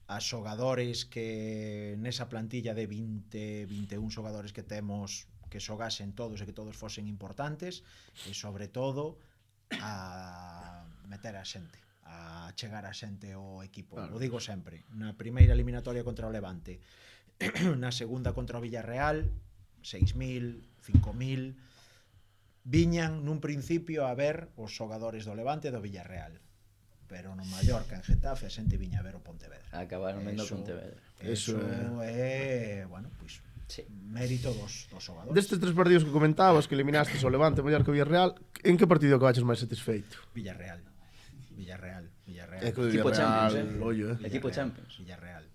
a xogadores que nesa plantilla de 20, 21 xogadores que temos que xogasen todos e que todos fosen importantes, e sobre todo a meter a xente, a chegar a xente ao equipo. Claro. O digo sempre, na primeira eliminatoria contra o Levante, na segunda contra o Villarreal, 6.000, 5.000, viñan nun principio a ver os xogadores do Levante e do Villarreal, pero no Mallorca, en Getafe, a xente viña a ver o Pontevedra. Acabaron vendo o Pontevedra. Eso é, bueno, pois, sí, mérito dos xogadores. Destes 3 partidos que comentabas, que eliminastes o Levante, Mallorca e Villarreal, en que partido acabaches máis satisfeito? Villarreal. Equipo Champions, Equipo Champions. Villarreal.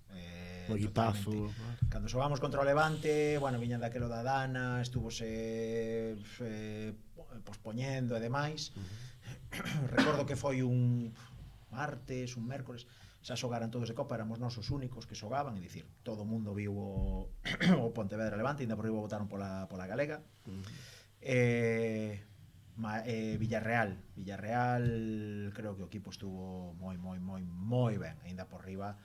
O equipazo. Cando xogamos contra o Levante, bueno, viñan daquelo da Dana, estúvose pospoñendo e demais. Recordo que foi un martes, un mércores, xa xogaran todos de Copa, éramos nós os únicos que xogaban, e dicir, todo o mundo viu o Pontevedra Levante, ainda por riba votaron pola Galega. Villarreal, creo que o equipo estuvo moi ben, ainda por riba.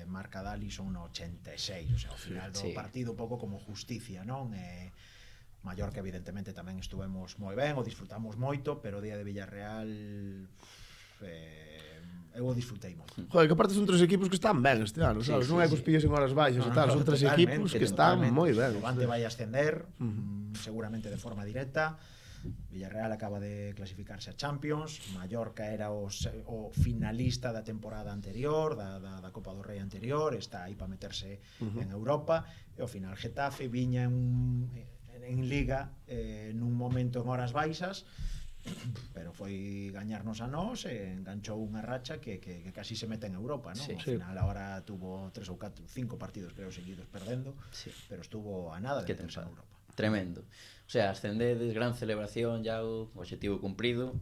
Marca D'Alisson no 86, o sea, ao final do partido un pouco como justicia, non? Mallorca evidentemente tamén estuvemos moi ben, o disfrutamos moito, pero o día de Villarreal eu o disfrutei moito. Joder, que aparte son 3 equipos que están ben este ano, sabes? Non é que os pilles en horas baixas e tal, son 3 equipos que están moi ben. O Levante vai ascender, seguramente de forma directa. Villarreal acaba de clasificarse a Champions, Mallorca era o finalista da temporada anterior, da Copa do Rei anterior, está aí para meterse en Europa, e ao final Getafe viña en Liga nun momento en horas baixas, pero foi gañarnos a nós e enganchou unha racha que casi se mete en Europa, non? Ao final agora tuvo 3 ou 4, 5 partidos creo seguidos perdendo, pero estuvo a nada de meterse en Europa. Tremendo. O sea, ascendedes, gran celebración, ya o objetivo cumprido.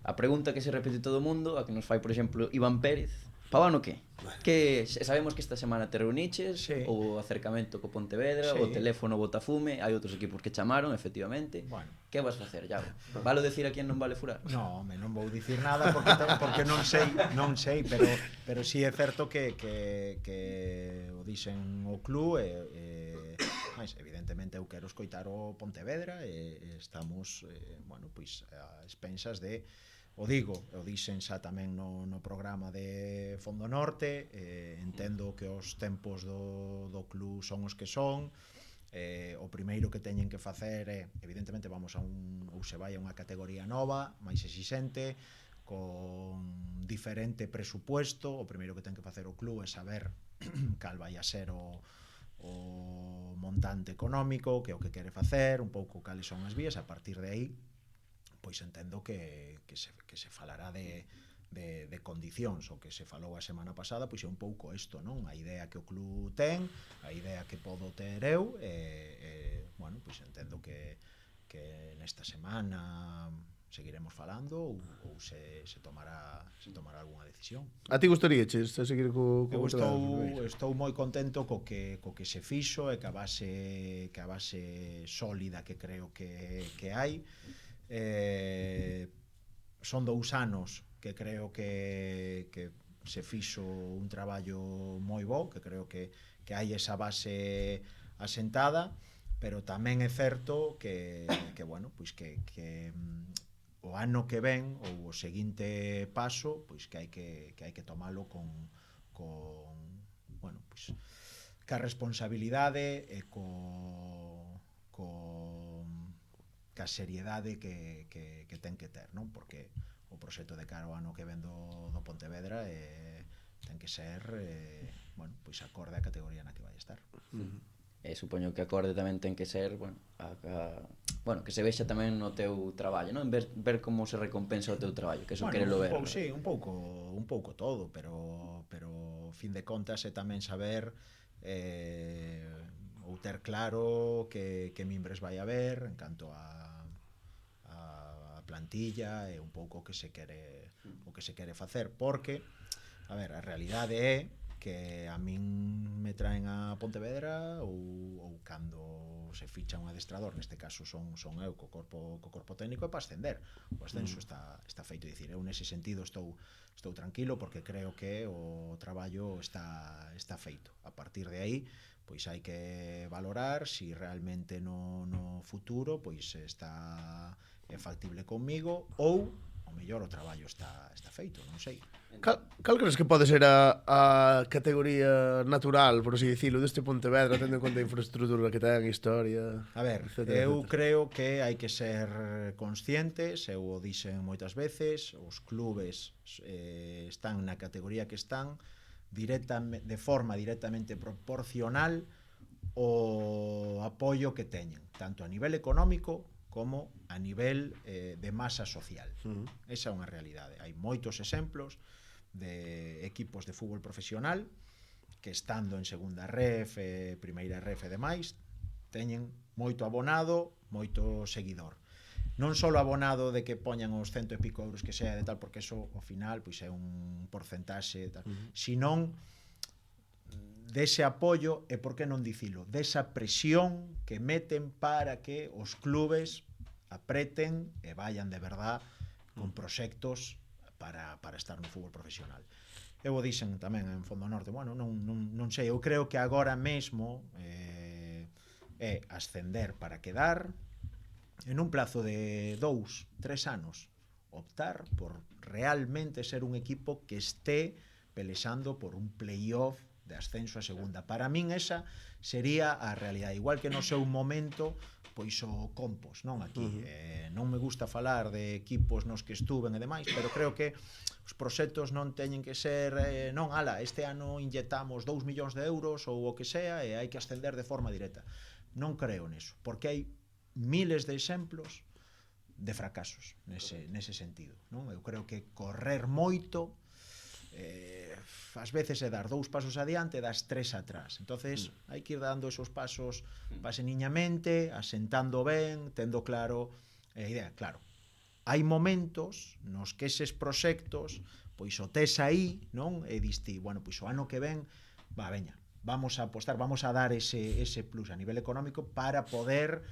A pregunta que se repite todo o mundo, a que nos fai, por exemplo, Iván Pérez, pa o ano que? Que sabemos que esta semana te reuniches, o acercamento co Pontevedra, o teléfono Botafume, hai outros equipos que chamaron, efectivamente. Bueno. Que vas facer, Iago? Valo decir a quen non vale furar? No, non vou dicir nada porque non sei, pero si é certo que o dixen o club mas evidentemente eu quero escoitar o Pontevedra e estamos bueno, pois a expensas de o dixen xa tamén no programa de Fondo Norte, entendo que os tempos do club son os que son. O primeiro que teñen que facer é, evidentemente vamos ou se vai a unha categoría nova, máis exixente, con diferente presupuesto. O primeiro que ten que facer o club é saber cal vai a ser o montante económico, que é o que quere facer, un pouco cales son as vías. A partir de aí pois entendo que se falará de condicións. O que se falou a semana pasada pois é un pouco isto, non? A idea que o club ten, a idea que podo ter eu, bueno, pois entendo que nesta semana seguiremos falando ou se tomará algunha decisión. A ti gustaríaches seguir co eu estou moi contento co que se fixo e que a base sólida que creo que hai. Son 2 anos que creo que se fixo un traballo moi bo, que creo que hai esa base asentada, pero tamén é certo que bueno, pois que o ano que ven ou o seguinte paso, pois que hai que tomalo con bueno, pois ca responsabilidade e ca seriedade que ten que ter, non? Porque o proxecto de cara ao ano que ven do Pontevedra ten que ser bueno, pois acorde á categoría na que vai estar. Supoño que acorde tamén ten que ser, bueno, que se vexa tamén no teu traballo, non? Ver como se recompensa o teu traballo, que eso querelo ver. Sí, un pouco todo, pero fin de contas é tamén saber ou ter claro que mimbres vai haber en canto a plantilla e un pouco o que se quere facer, porque a ver, a realidade é que a min me traen a Pontevedra ou cando se ficha un adestrador, neste caso son eu co corpo técnico, é para ascender. O ascenso está feito, dicir, eu nese sentido estou tranquilo porque creo que o traballo está feito. A partir de aí, pois hai que valorar si realmente no futuro pois é factible conmigo ou o mellor o traballo está feito, non sei. Cal crees que pode ser a categoría natural, por así dicilo, deste Pontevedra, tendo en conta a infraestructura que ten, historia... A ver, etcétera, eu etcétera? creo que hai que ser conscientes, eu o dixen moitas veces, os clubes están na categoría que están de forma directamente proporcional o apoio que teñen, tanto a nivel económico como a nivel de masa social. Esa é unha realidade. Hai moitos exemplos de equipos de fútbol profesional que estando en segunda ref, primeira ref e demais, teñen moito abonado, moito seguidor. Non só abonado de que poñan os 100 e pico euros que sea de tal, porque eso ao final pois é un porcentaxe tal, senón dese apoio e por que non dicilo, desa presión que meten para que os clubes apreten e vayan de verdad con proxectos para estar no fútbol profesional. Eu o dixen tamén en Fondo Norte, bueno, non sei, eu creo que agora mesmo é ascender para quedar en un plazo de 2-3 anos, optar por realmente ser un equipo que esté pelexando por un playoff de ascenso a segunda. Para min esa sería a realidade. Igual que no seu momento, pois o Compos, non aquí. Non me gusta falar de equipos nos que estuven e demais, pero creo que os proxectos non teñen que ser non, ala, este ano inyectamos 2 millóns de euros ou o que sea e hai que ascender de forma directa. Non creo neso, porque hai miles de exemplos de fracasos nese sentido, non? Eu creo que correr moito ás veces é dar 2 pasos adiante e das 3 atrás. Entonces hai que ir dando esos pasos paseniñamente, asentando ben, tendo claro a idea. Claro, hai momentos nos que eses proxectos pois o tes aí, non? E diste, bueno, pois o ano que ven, veña, vamos a apostar, vamos a dar ese plus a nivel económico para poder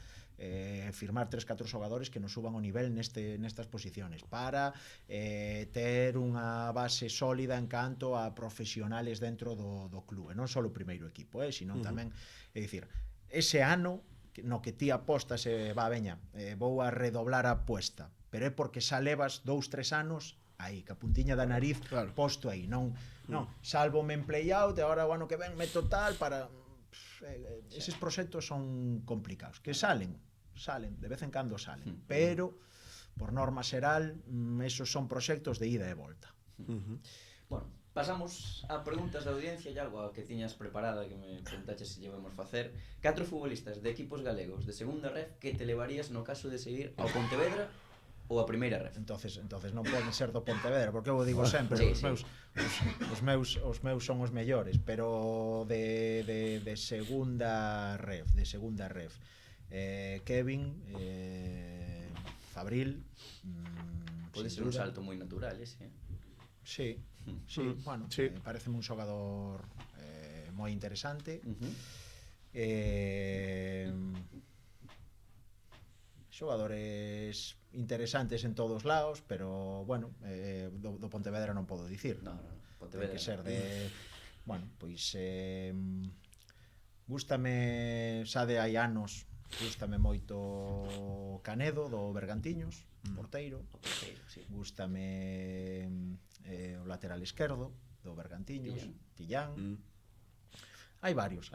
firmar 3-4 xogadores que nos suban o nivel nestas posiciones, para ter unha base sólida en canto a profesionales dentro do clube, non só o primeiro equipo, sino tamén, é dicir, ese ano no que ti apostas veña, vou a redoblar a apuesta, pero é porque xa levas 2-3 anos aí, que a puntiña da nariz posto aí, non salvome en play-out e agora o ano que ven meto tal para... eses proxectos son complicados, que salen, de vez en cando salen, pero por norma xeral esos son proxectos de ida e volta. Bueno, pasamos a preguntas da audiencia e algo que tiñas preparada que me preguntaches se llevamos facer. 4 futbolistas de equipos galegos de segunda ref que te levarías no caso de seguir ao Pontevedra ou a primeira ref. Entonces non poden ser do Pontevedra, porque eu o digo sempre, os meus son os mellores, pero de segunda ref, Kevin, Fabril, pode ser un salto moi natural ese, Sí, bueno, pareceme un xogador moi interesante. Xogadores interesantes en todos lados, pero bueno, do Pontevedra non podo dicir. Ten que ser de, bueno, pois gústame, xa de hai anos, gústame moito Canedo do Bergantiños, porteiro. Gústame o lateral esquerdo do Bergantiños, Tillán. Hai varios,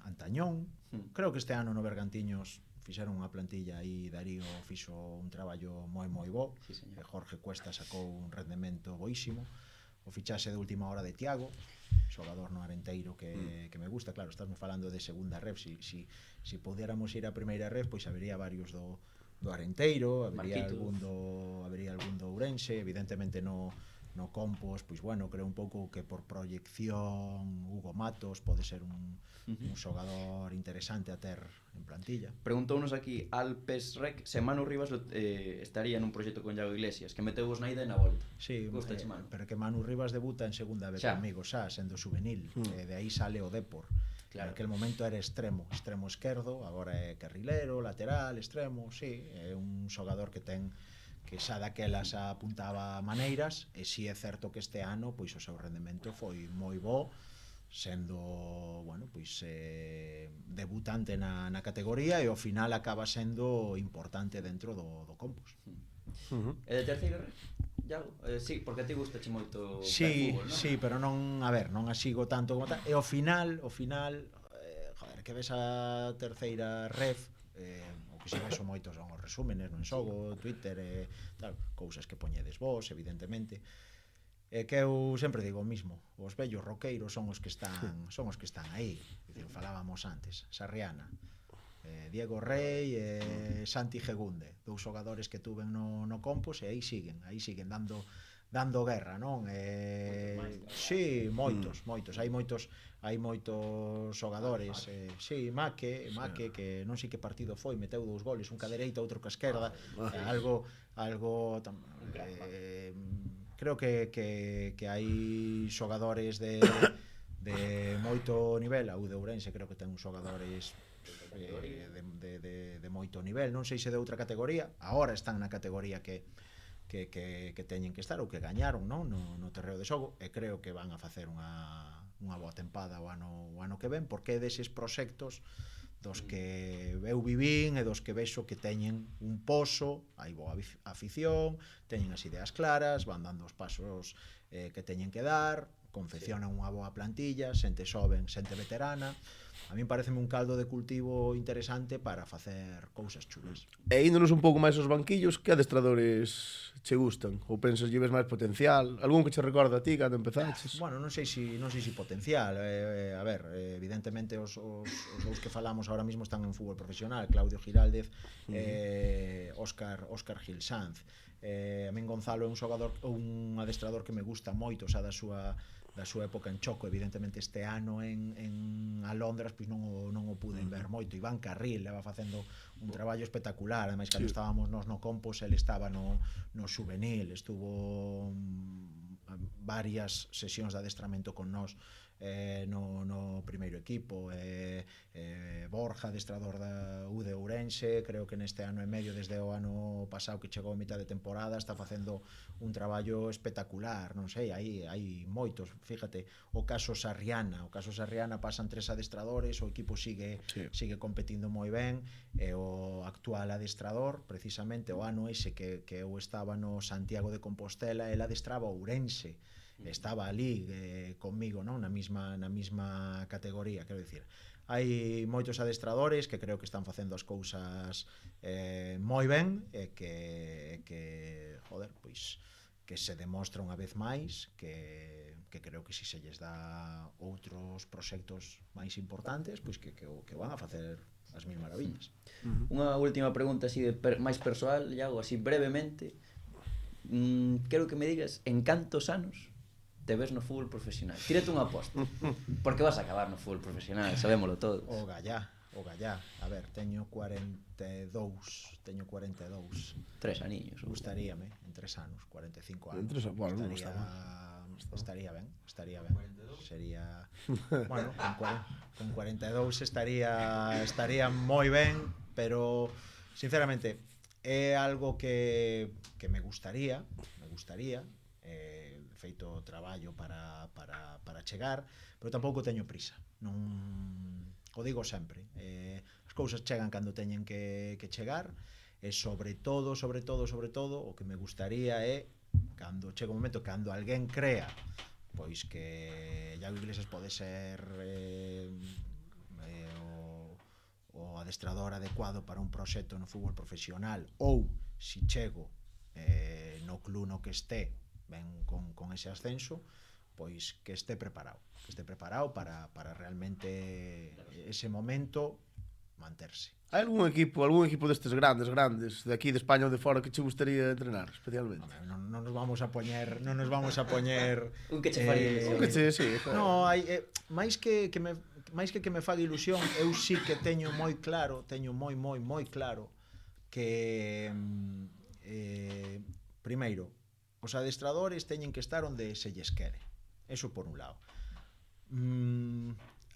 Antañón. Creo que este ano no Bergantiños fixeron unha plantilla aí, Darío fixo un traballo moi bo, e Jorge Cuesta sacou un rendemento boísimo. O fichaxe de última hora de Tiago, xogador no Arenteiro que me gusta. Claro, estás falando de segunda ref, si pudiéramos ir a primeira ref, pois habería varios do Arenteiro, habería algún do Ourense, evidentemente no no Compos, pois bueno, creo un pouco que por proyección Hugo Matos pode ser un xogador interesante a ter en plantilla. Preguntounos aquí Alpes Rec se Manu Rivas estaría nun proxecto con Iago Iglesias, que meteu vos na ida e na volta. Sí, Gustache, Manu? pero que Manu Rivas debuta en segunda vez comigo, xa, sendo juvenil, de aí sale o Depor. Claro. En aquel momento era extremo esquerdo, agora é carrilero, lateral, extremo, sí, é un xogador que ten que xa daquelas apuntaba maneiras, e si é certo que este ano pois o seu rendemento foi moi bo, sendo, bueno, pois debutante na categoría, e ao final acaba sendo importante dentro do Compos. E de terceira red? Iago? Sí, porque a ti gustache moito Sí, fútbol, non? sí, pero non, a ver, non a sigo tanto como tal. E ao final, joder, que ves a terceira ref, o que si vexo moitos son os resúmenes no Ensogo, Twitter e tal, cousas que poñedes vos, evidentemente. E que eu sempre digo o mismo, os vellos roqueiros son os que están aí. Dicir, falábamos antes, Sarriana, Diego Rey e Santi Gegunde, dous xogadores que tuven no Compos, e aí siguen dando guerra, non? Sí, moitos, hai moitos xogadores, sí, Maque, que non sei que partido foi, meteu 2 goles, un ca dereita, outro ca esquerda, algo creo que hai xogadores de moito nivel. A U de Ourense creo que ten uns xogadores de moito nivel, non sei se de outra categoría, agora están na categoría que teñen que estar ou que gañaron, non? No terreo de xogo, e creo que van a facer unha boa tempada o ano que ven, porque é deses proxectos dos que eu vivín e dos que vexo que teñen un pozo, hai boa afición, teñen as ideas claras, van dando os pasos que teñen que dar, confeccionan unha boa plantilla, xente xoven, xente veterana. A min pareceme un caldo de cultivo interesante para facer cousas chulas. E índonos un pouco máis aos banquillos, que adestradores che gustan? Ou pensas lle ves máis potencial? Algún que che recorda a ti cando empezaches? Bueno, non sei se potencial. A ver, evidentemente os dous que falamos ahora mismo están en fútbol profesional, Claudio Giraldez e Óscar Gil Sanz. A min Gonzalo é un adestrador que me gusta moito, xa da súa época en Choco. Evidentemente este ano en Alondras pois non o puden ver moito. Iván Carril leva facendo un traballo espectacular, ademais cando estábamos nos no Compos, ele estaba no juvenil, estuvo varias sesións de adestramento con nós no primeiro equipo. Borja, adestrador da U de Ourense, creo que neste ano e medio, desde o ano pasado que chegou a mitad de temporada, está facendo un traballo espectacular. Non sei, hai moitos. Fíjate, o caso Sarriana pasan 3 adestradores, o equipo sigue competindo moi ben, e o actual adestrador, precisamente o ano ese que eu estaba no Santiago de Compostela, el adestraba Ourense, estaba ali conmigo, non? Na mesma categoría, quero dicir. Hai moitos adestradores que creo que están facendo as cousas moi ben, e que joder, pois que se demostra unha vez máis que creo que si se lles dá outros proxectos máis importantes, pois que van a facer as mil maravillas. Unha última pregunta así máis persoal, Iago, así brevemente. Quero que me digas en cantos anos te ves no fútbol profesional. Tírate unha aposta. Porque vas a acabar no fútbol profesional, sabémolo todos. O gallá. A ver, teño 42. 3 aniños. Gustaríame, en 3 anos, 45 anos. Bueno, estaría ben. Sería, bueno, con 42 estaría moi ben, pero sinceramente é algo que me gustaría, feito traballo para chegar, pero tampouco teño prisa. Non o digo sempre. As cousas chegan cando teñen que chegar, e sobre todo, o que me gustaría é cando chega un momento, cando alguén crea pois que Iago Iglesias pode ser o adestrador adecuado para un proxecto no fútbol profesional, ou si chego no club no que este ben con ese ascenso, pois que esté preparado para realmente ese momento manterse. Hai algún equipo destes grandes, de aquí, de España ou de fora, que che gustaría entrenar, especialmente? Non nos vamos a poñer Un que che faría ilusión. Que che, sí, No, hai máis que me faga ilusión, eu sí que teño moi claro que primeiro, os adestradores teñen que estar onde se lles quere. Eso por un lado.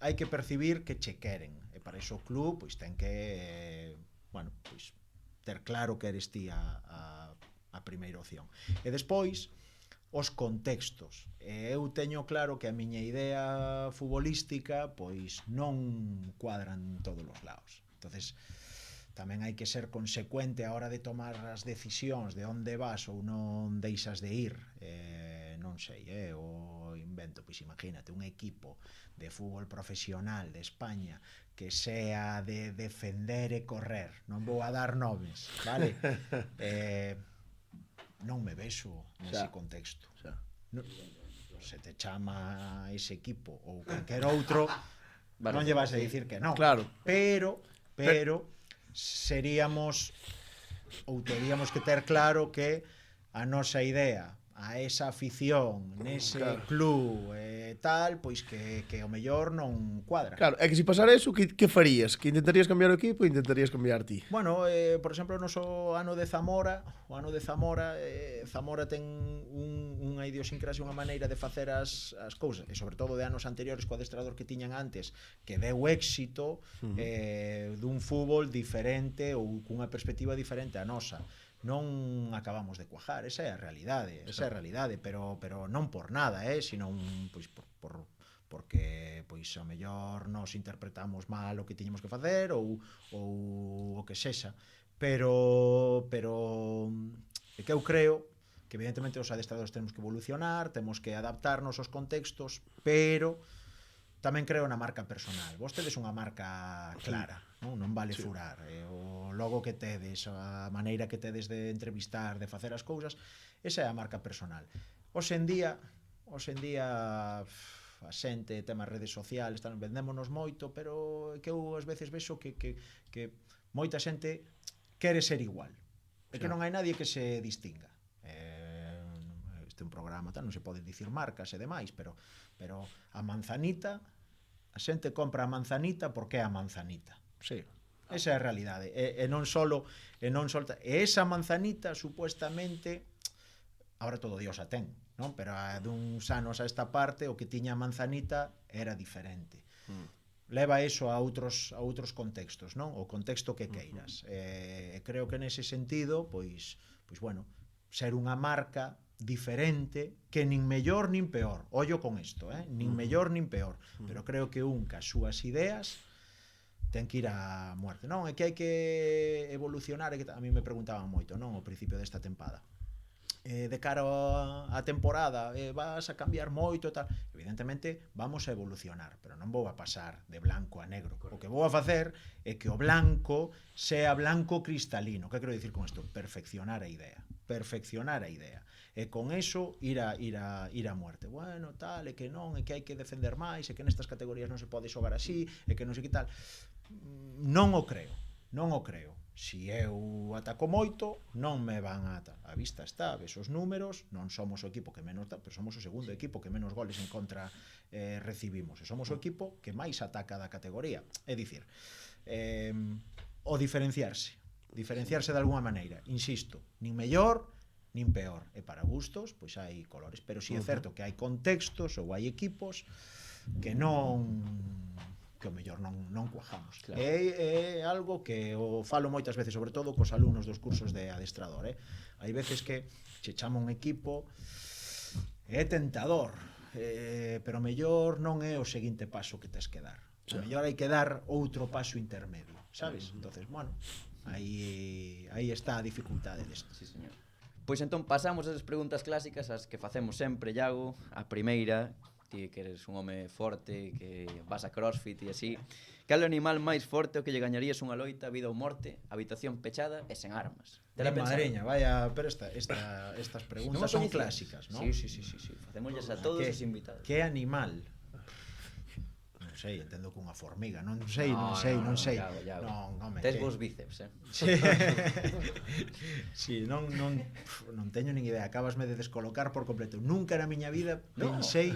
Hai que percibir que che queren, e para iso o club pois ten que pois ter claro que eres ti a primeira opción. E despois os contextos. Eu teño claro que a miña idea futbolística pois non cuadra en todos os lados. Entonces, tamén hai que ser consecuente a hora de tomar as decisións de onde vas ou non deixas de ir. Non sei, o invento, pois imagínate, un equipo de fútbol profesional de España que sea de defender e correr. Non vou a dar nomes, vale? Non me vexo nese contexto. Se te chama ese equipo ou calquer outro, non lle vas a dicir que non. Claro. Pero seríamos ou teríamos que ter claro que a nosa idea a esa afición nese club tal, pois que o mellor non cuadra. Claro, é que se pasara eso, que farías? Que intentarías cambiar o equipo ou intentarías cambiar ti? Bueno, por exemplo, o noso ano de Zamora, Zamora ten unha idiosincrasia, unha maneira de facer as cousas, e sobre todo de anos anteriores co adestrador que tiñan antes, que deu éxito dun fútbol diferente ou cunha perspectiva diferente a nosa. Non acabamos de cuajar, esa é a realidade, pero non por nada, sino pois porque pois ao mellor nos interpretamos mal o que tiñamos que facer ou o que sexa, pero que eu creo que evidentemente os adestradores temos que evolucionar, temos que adaptarnos aos contextos, pero tamén creo na marca personal. Vostedes unha marca clara, non vale furar. O logo que tedes, a maneira que tedes de entrevistar, de facer as cousas, esa é a marca personal. Hoxe en día a xente, temas redes sociales, vendémonos moito, pero que eu ás veces vexo que moita xente quere ser igual. É que non hai nadie que se distinga. Este é un programa, non se pode dicir marcas e demais, pero a manzanita, a xente compra a manzanita porque é a manzanita. Sí. Esa é a realidade. E non solo esa manzanita supuestamente ahora todo Dios a ten, non? Pero duns anos a esta parte o que tiña a manzanita era diferente. Leva eso a outros contextos, non? O contexto que queiras. Creo que nese sentido, pois bueno, ser unha marca diferente, que nin mellor nin peor. Ollo con isto, nin mellor nin peor, pero creo que cas súas ideas ten que ir a muerte. Non, é que hai que evolucionar, a mí me preguntaban moito, non, ao principio desta tempada. De cara á temporada, vas a cambiar moito tal. Evidentemente vamos a evolucionar, pero non vou a pasar de blanco a negro. O que vou a facer é que o blanco sea blanco cristalino. Que quero dicir con isto? Perfeccionar a idea. E con eso ir a muerte. Bueno, tal, é que non, é que hai que defender máis, é que nestas categorías non se pode xogar así, é que non sei que tal. Non o creo. Si eu ataco moito, non me van a atar. A vista está, ves os números, non somos o equipo que menos, pero somos o segundo equipo que menos goles en contra recibimos. E somos o equipo que máis ataca da categoría. É dicir, o diferenciarse de alguna maneira. Insisto, nin mellor, nin peor. E para gustos, pois hai colores. Pero si é certo que hai contextos ou hai equipos que que o mellor non cuajamos. Claro. É algo que o falo moitas veces, sobre todo cos alumnos dos cursos de adestrador. Hai veces que che chama un equipo, é tentador, pero mellor non é o seguinte paso que tes que dar. O mellor hai que dar outro paso intermedio, sabes? Entonces, bueno, aí está a dificultade desto. Sí, señor. Pois entón pasamos as preguntas clásicas, as que facemos sempre, Iago. A primeira, ti que eres un home forte, que vas a CrossFit e así, cal é o animal máis forte o que lle gañarías unha loita, vida ou morte, habitación pechada e sen armas? De madreña, vaya, pero estas preguntas son clásicas, ¿no? Sí. Facémosles a todos os invitados. Que animal? sei, entendo que unha formiga, non sei. Non, home, tes vos bíceps, Sí. Sí, non teño nin idea, acabasme de descolocar por completo. Nunca na miña vida pensei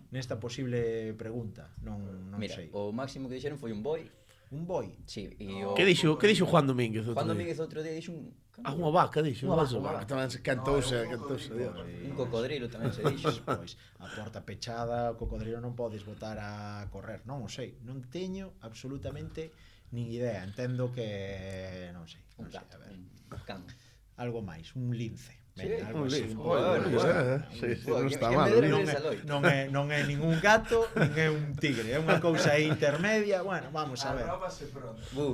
nesta posible pregunta. Non Mira, sei. o máximo que dixeron foi un boi. Un boi? Sí, e o... Que dixo Juan Domínguez outro Juan día? Domínguez outro día dixo un... Unha vaca, dixo. Unha vaca. Tamén se cantouse, Dios. Un cocodrilo tamén se dixo. Pois, a porta pechada, o cocodrilo non podes botar a correr. Non o sei, non teño absolutamente nin idea. Entendo que... non sei. Un gato, a ver. un can. Algo máis, un lince. Sí, algo un así, lince. Bueno, Sí, bueno, non está que mal. me Non debe- non é ningún gato, nin é un tigre, é unha cousa aí intermedia. Bueno, vamos a ver.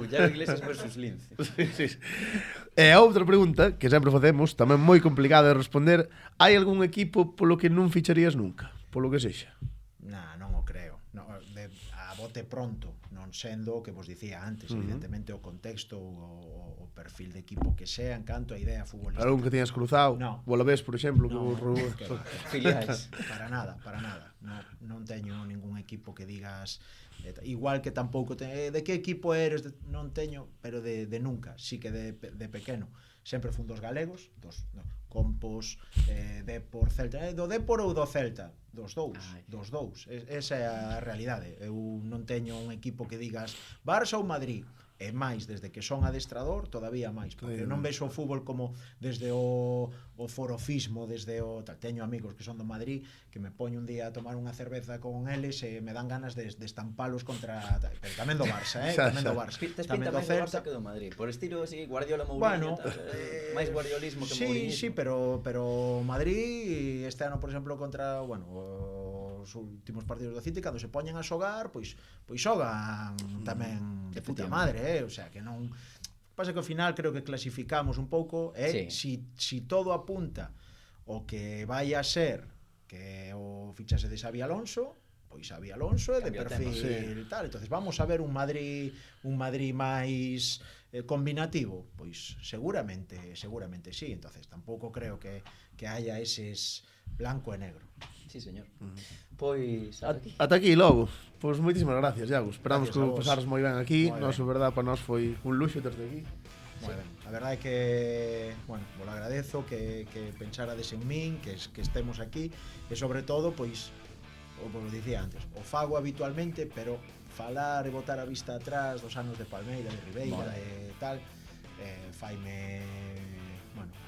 Jairo Iglesias versus Lince. Sí. E a outra pregunta, que sempre facemos, tamén moi complicada de responder, hai algún equipo polo que non ficharías nunca? Polo que sexa? Non o creo. A bote pronto, non sendo o que vos dicía antes, evidentemente o contexto, o perfil de equipo que sea, en canto a idea futbolística. Algún que teñas cruzado? No. Volavés, por exemplo, que No, vos que va. Filiais. Para nada. Non teño ningún equipo que digas igual que tampouco de que equipo eres, non teño, pero de nunca, sí que de pequeno. Sempre fun dos galegos, Compos, Depor, Celta, do Depor ou do Celta? Dos dous. Esa é a realidade. Eu non teño un equipo que digas Barça ou Madrid. E máis, desde que son adestrador, todavía máis, porque non vexo o fútbol como desde o forofismo, desde o tal. Teño amigos que son do Madrid, que me poño un día a tomar unha cerveza con eles e me dan ganas de estampalos contra, pero tamén do Barça, tamén do Barça. Tes Tamén pinta do máis do Barça que do Madrid. Por estilo así, Guardiola, Mourinho, máis guardiolismo que Mourinho. Sí, pero Madrid este ano, por exemplo, contra, os últimos partidos do City, cando se poñen a xogar, pois xogan tamén de puta madre, o sea, que non pasa que ao final creo que clasificamos un pouco, si todo apunta o que vai a ser que o fichase de Xabi Alonso, pois Xabi Alonso é de perfil tal, entonces vamos a ver un Madrid máis combinativo, pois seguramente sí, entonces tampouco creo que haya eses blanco e negro. Sí, señor. Pois ata aquí logo. Pois moitísimas gracias, Iago. Esperamos Gracias que o pasares moi ben aquí. Moi Noso, verdad, para nós foi un luxo terte aquí. Moi ben. A verdade é que, vos agradezo que pensarades en min, que estemos aquí e sobre todo, pois, o vos dicía antes, o fago habitualmente, pero falar e botar a vista atrás dos anos de Palmeira, de Ribeira e tal, faime,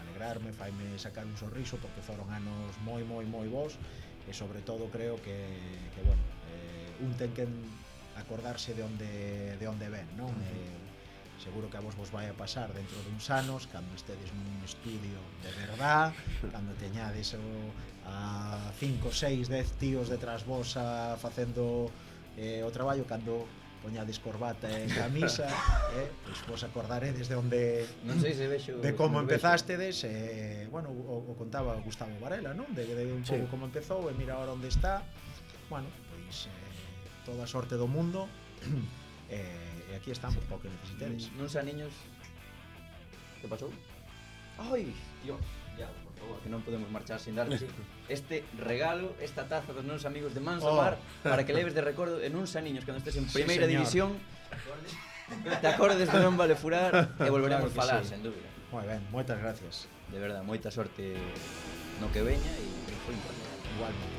alegrarme, faime sacar un sorriso porque foron anos moi bons e sobre todo creo que un ten que acordarse de onde ven, non? Seguro que a vos vai a pasar dentro duns anos, cando estedes nun estudio de verdad, cando teñades a 5, 6, 10 tíos detrás vos facendo o traballo, cando poñades corbata e camisa, pois vos acordaredes de onde, non sei se vexo de como empezastedes, o contaba Gustavo Varela, non? De un pouco como empezou e mira ahora onde está. Bueno, pois toda a sorte do mundo. E aquí estamos, para o que necesitedes. Nuns aniños. Que pasou? Ai, Dios, ya, por favor, que non podemos marchar sin darle este regalo, esta taza dos nosos amigos de Manso Mar, para que leves de recordo en uns aniños cando estés en primeira división. Te acordes de Non Vale Furar e volveremos a falar, sen dúbida. Moi ben, moitas gracias. De verdad, moita sorte no que veña e foi un placer. Igualmente.